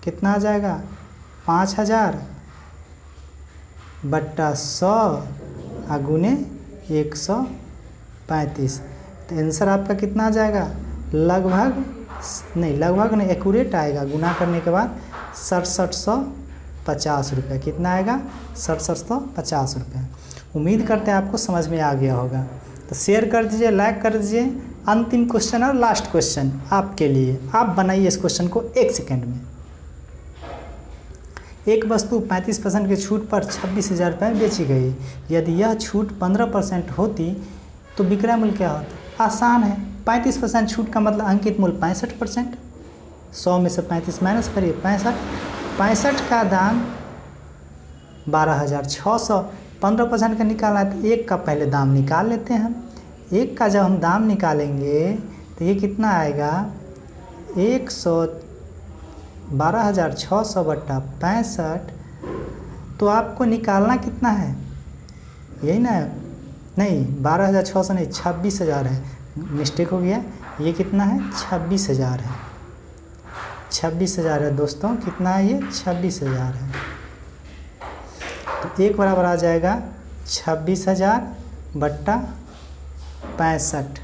कितना आ जाएगा? 5000 बट्टा 100 गुने 135, तो आंसर आपका कितना आ जाएगा? लगभग नहीं, एक्यूरेट आएगा, गुना करने के बाद 6750 रुपये। कितना आएगा? 6750 रुपये। उम्मीद करते हैं आपको समझ में आ गया होगा। तो शेयर कर दीजिए, लाइक कर दीजिए। अंतिम क्वेश्चन और लास्ट क्वेश्चन आपके लिए, आप बनाइए इस क्वेश्चन को 1 सेकेंड में। एक वस्तु 35% की छूट पर 26,000 रुपये में बेची गई। यदि यह छूट 15% होती तो विक्रय मूल्य क्या होता? आसान है, 35% छूट का मतलब अंकित मूल्य 65%। 100 में से 35 माइनस करिए 65। 65 का दाम 12,600। 15% का निकालना है तो एक का पहले दाम निकाल लेते हैं हम। एक का जब हम दाम निकालेंगे तो ये कितना आएगा? 12,600 बट्टा 65। तो आपको निकालना कितना है? यही ना? नहीं, 12,600 नहीं, 26,000 है, मिस्टेक हो गया। ये कितना है? 26,000 है। 26,000 है दोस्तों, कितना है ये? 26,000 है। तो एक बराबर आ जाएगा 26,000 बट्टा 65।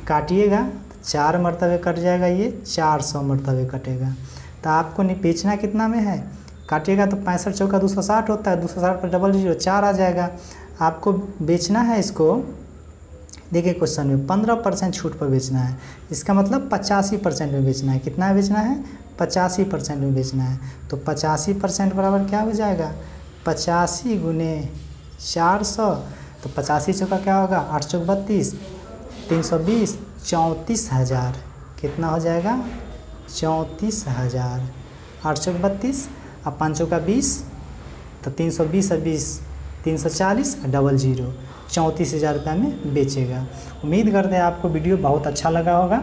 काटिएगा तो 4 मरतबे कट जाएगा, ये 400 मरतबे कटेगा। तो आपको बेचना कितना में है? काटिएगा तो 65 चौका 260 होता है, 260 पर डबल 0 4 आ जाएगा। आपको बेचना है इसको, देखिए क्वेश्चन में 15% छूट पर बेचना है, इसका मतलब 85% में बेचना है। कितना बेचना है? 85% में बेचना है। तो 85% बराबर क्या हो जाएगा? 85 गुने 400। तो 85 चौका क्या होगा? 8 चौक 32, 320, 34,000। कितना हो जाएगा? 34,000। 8 चौक 32 और 5 चौका 20, तो 320 और 20 340 डबल 0, 34,000 रुपये में बेचेगा। उम्मीद करते हैं आपको वीडियो बहुत अच्छा लगा होगा।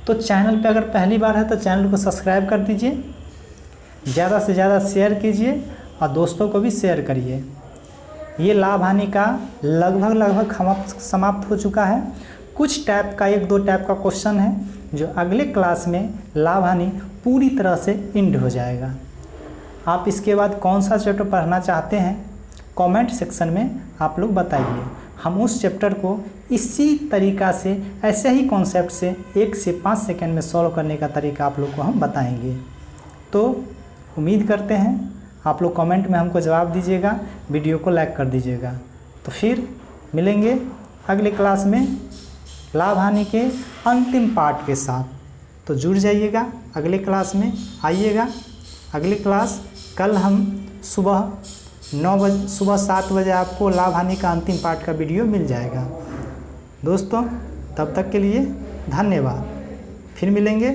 तो चैनल पे अगर पहली बार है तो चैनल को सब्सक्राइब कर दीजिए, ज़्यादा से ज़्यादा शेयर कीजिए और दोस्तों को भी शेयर करिए। ये लाभ हानि का लगभग समाप्त हो चुका है। कुछ टाइप का 1-2 टाइप का क्वेश्चन है जो अगले क्लास में लाभ हानि पूरी तरह से एंड हो जाएगा। आप इसके बाद कौन सा चैप्टर पढ़ना चाहते हैं कमेंट सेक्शन में आप लोग बताइए। हम उस चैप्टर को इसी तरीक़ा से, ऐसे ही कॉन्सेप्ट से 1 से 5 सेकंड में सॉल्व करने का तरीका आप लोग को हम बताएंगे। तो उम्मीद करते हैं आप लोग कमेंट में हमको जवाब दीजिएगा, वीडियो को लाइक कर दीजिएगा। तो फिर मिलेंगे अगले क्लास में लाभ हानि के अंतिम पार्ट के साथ। तो जुड़ जाइएगा, अगले क्लास में आइएगा। अगली क्लास कल हम सुबह 7 बजे आपको लाभ हानि का अंतिम पार्ट का वीडियो मिल जाएगा। दोस्तों तब तक के लिए धन्यवाद, फिर मिलेंगे।